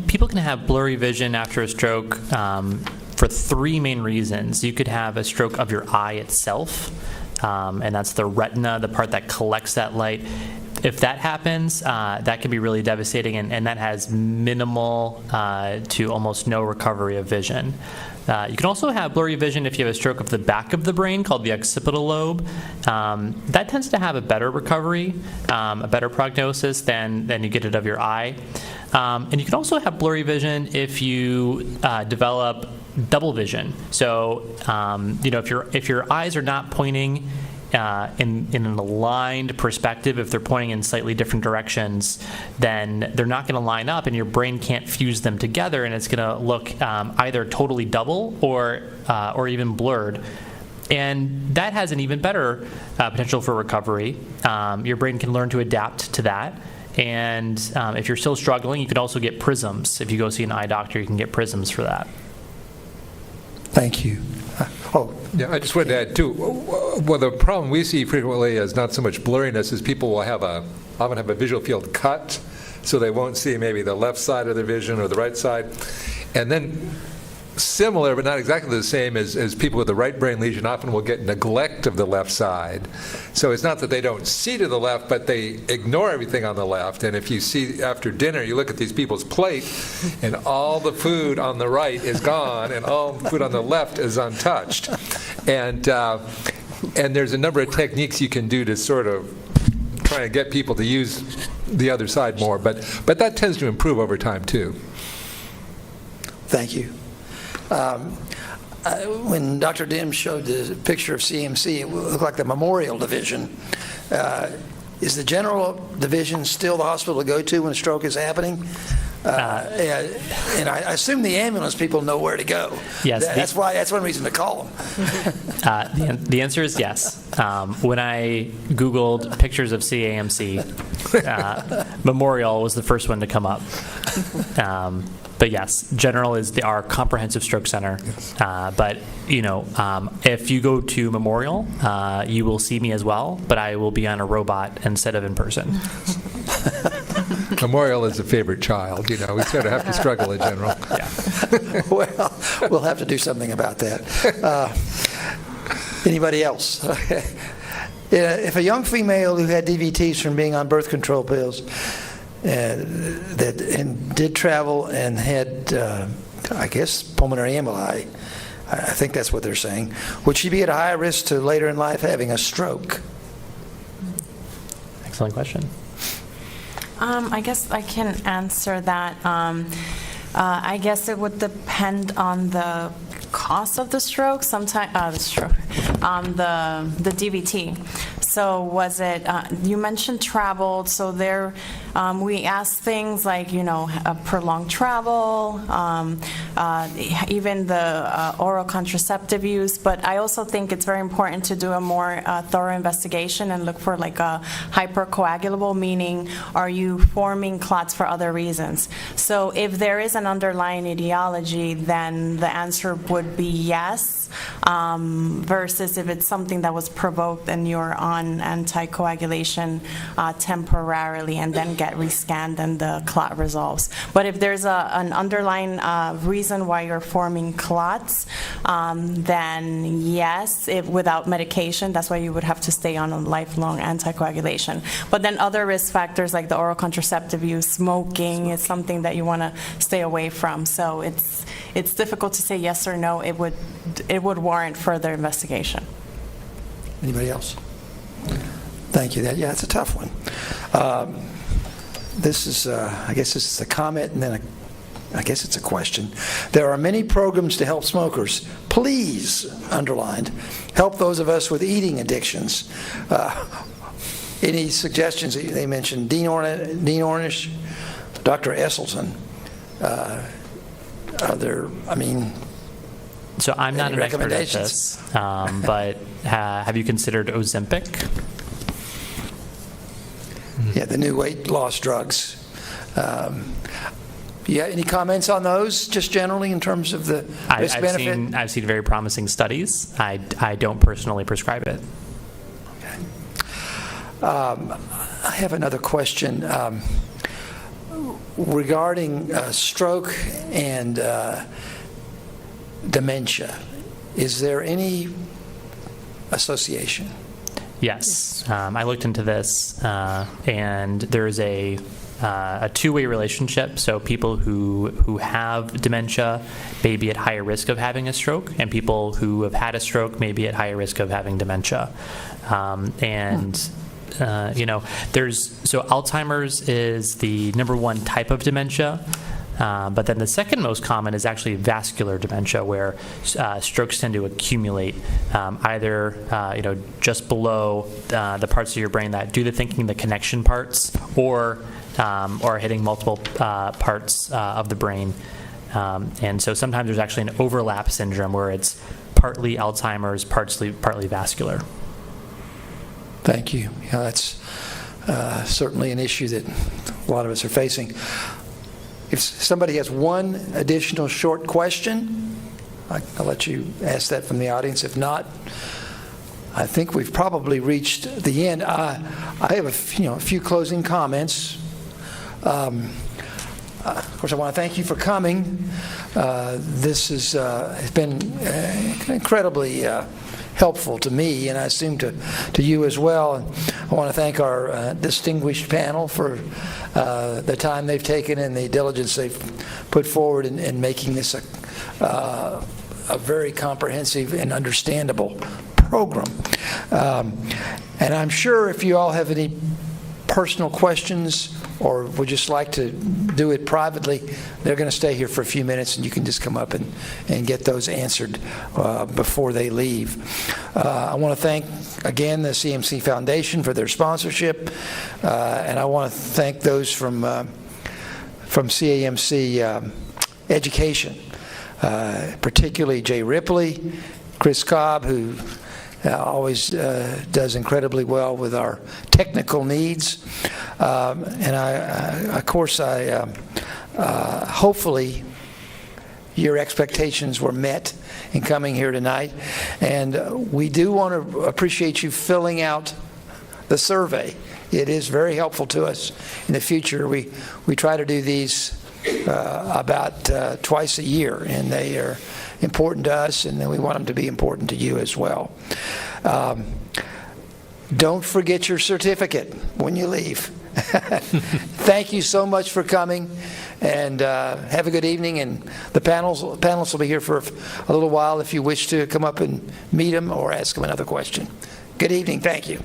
People can have blurry vision after a stroke for 3 main reasons. You could have a stroke of your eye itself, and that's the retina, the part that collects that light. If that happens, that can be really devastating, and that has minimal to almost no recovery of vision. You can also have blurry vision if you have a stroke of the back of the brain called the occipital lobe. That tends to have a better recovery, a better prognosis than you get it of your eye. And you can also have blurry vision if you develop double vision. So if your eyes are not pointing in an aligned perspective, if they're pointing in slightly different directions, then they're not going to line up, and your brain can't fuse them together, and it's going to look either totally double or even blurred. And that has an even better potential for recovery. Your brain can learn to adapt to that. And if you're still struggling, you could also get prisms. If you go see an eye doctor, you can get prisms for that. Thank you. Oh, Yeah, I just wanted to add, too, well, the problem we see frequently is not so much blurriness, is people will often have a visual field cut, so they won't see maybe the left side of their vision or the right side. And then similar, but not exactly the same, as people with the right brain lesion often will get neglect of the left side. So it's not that they don't see to the left, but they ignore everything on the left. And if you see after dinner, you look at these people's plate, and all the food on the right is gone, and all the food on the left is untouched. And there's a number of techniques you can do to sort of try and get people to use the other side more. But that tends to improve over time, too. thank you. When Dr. Dim showed the picture of CMC, it looked like the Memorial Division. Is the General Division still the hospital to go to when a stroke is happening? And I assume the ambulance people know where to go. Yes. That's one reason to call them. The answer is yes. When I Googled pictures of CAMC, Memorial was the first one to come up. But yes, General is our comprehensive stroke center. But if you go to Memorial, you will see me as well, but I will be on a robot instead of in person. Memorial is a favorite child, we sort of have to struggle at General. Yeah. Well, we'll have to do something about that. Anybody else? If a young female who had DVTs from being on birth control pills and did travel and had, I guess, pulmonary emboli, I think that's what they're saying, would she be at a high risk to later in life having a stroke? Excellent question. I guess I can answer that. I guess it would depend on the cause of the stroke, the DVT. So was it, you mentioned traveled, so there, we asked things like, prolonged travel, even the oral contraceptive use, but I also think it's very important to do a more thorough investigation and look for like a hypercoagulable, meaning are you forming clots for other reasons? So if there is an underlying etiology, then the answer would be yes, versus if it's something that was provoked and you're on anticoagulation temporarily and then get rescanned and the clot resolves. But if there's an underlying reason why you're forming clots, then yes, without medication, that's why you would have to stay on a lifelong anticoagulation. But then other risk factors like the oral contraceptive use, smoking, is something that you want to stay away from. So it's difficult to say yes or no. It would warrant further investigation. Anybody else? Thank you. It's a tough one. This is, I guess this is a comment, and then I guess it's a question. There are many programs to help smokers. Please, underlined, help those of us with eating addictions. Any suggestions? They mentioned Dean Ornish, Dr. Esselstyn. Are there, So I'm not any an expert at recommendations? this, but have you considered Ozempic? Yeah, the new weight loss drugs. Any comments on those, just generally in terms of the risk-benefit? I've seen very promising studies. I don't personally prescribe it. I have another question regarding stroke and dementia. Is there any association? Yes, I looked into this, and there's a two-way relationship. So people who have dementia may be at higher risk of having a stroke, and people who have had a stroke may be at higher risk of having dementia. So Alzheimer's is the #1 type of dementia. But then the second most common is actually vascular dementia, where strokes tend to accumulate either just below the parts of your brain that do the thinking, the connection parts, or hitting multiple parts of the brain. And so sometimes there's actually an overlap syndrome where it's partly Alzheimer's, partly vascular. Thank you. That's certainly an issue that a lot of us are facing. If somebody has one additional short question, I'll let you ask that from the audience. If not, I think we've probably reached the end. I have a few closing comments. Of course, I want to thank you for coming. This has been incredibly helpful to me, and I assume to you as well. And I want to thank our distinguished panel for the time they've taken and the diligence they've put forward in making this a very comprehensive and understandable program. And I'm sure if you all have any personal questions or would just like to do it privately, they're going to stay here for a few minutes, and you can just come up and get those answered before they leave. I want to thank, again, the CAMC Foundation for their sponsorship, and I want to thank those from CAMC Education, particularly Jay Ripley, Chris Cobb, who always does incredibly well with our technical needs. And hopefully your expectations were met in coming here tonight. And we do want to appreciate you filling out the survey. It is very helpful to us in the future. We try to do these about twice a year, and they are important to us, and then we want them to be important to you as well. Don't forget your certificate when you leave. Thank you so much for coming, and have a good evening. And the panels will be here for a little while if you wish to come up and meet them or ask them another question. Good evening. Thank you.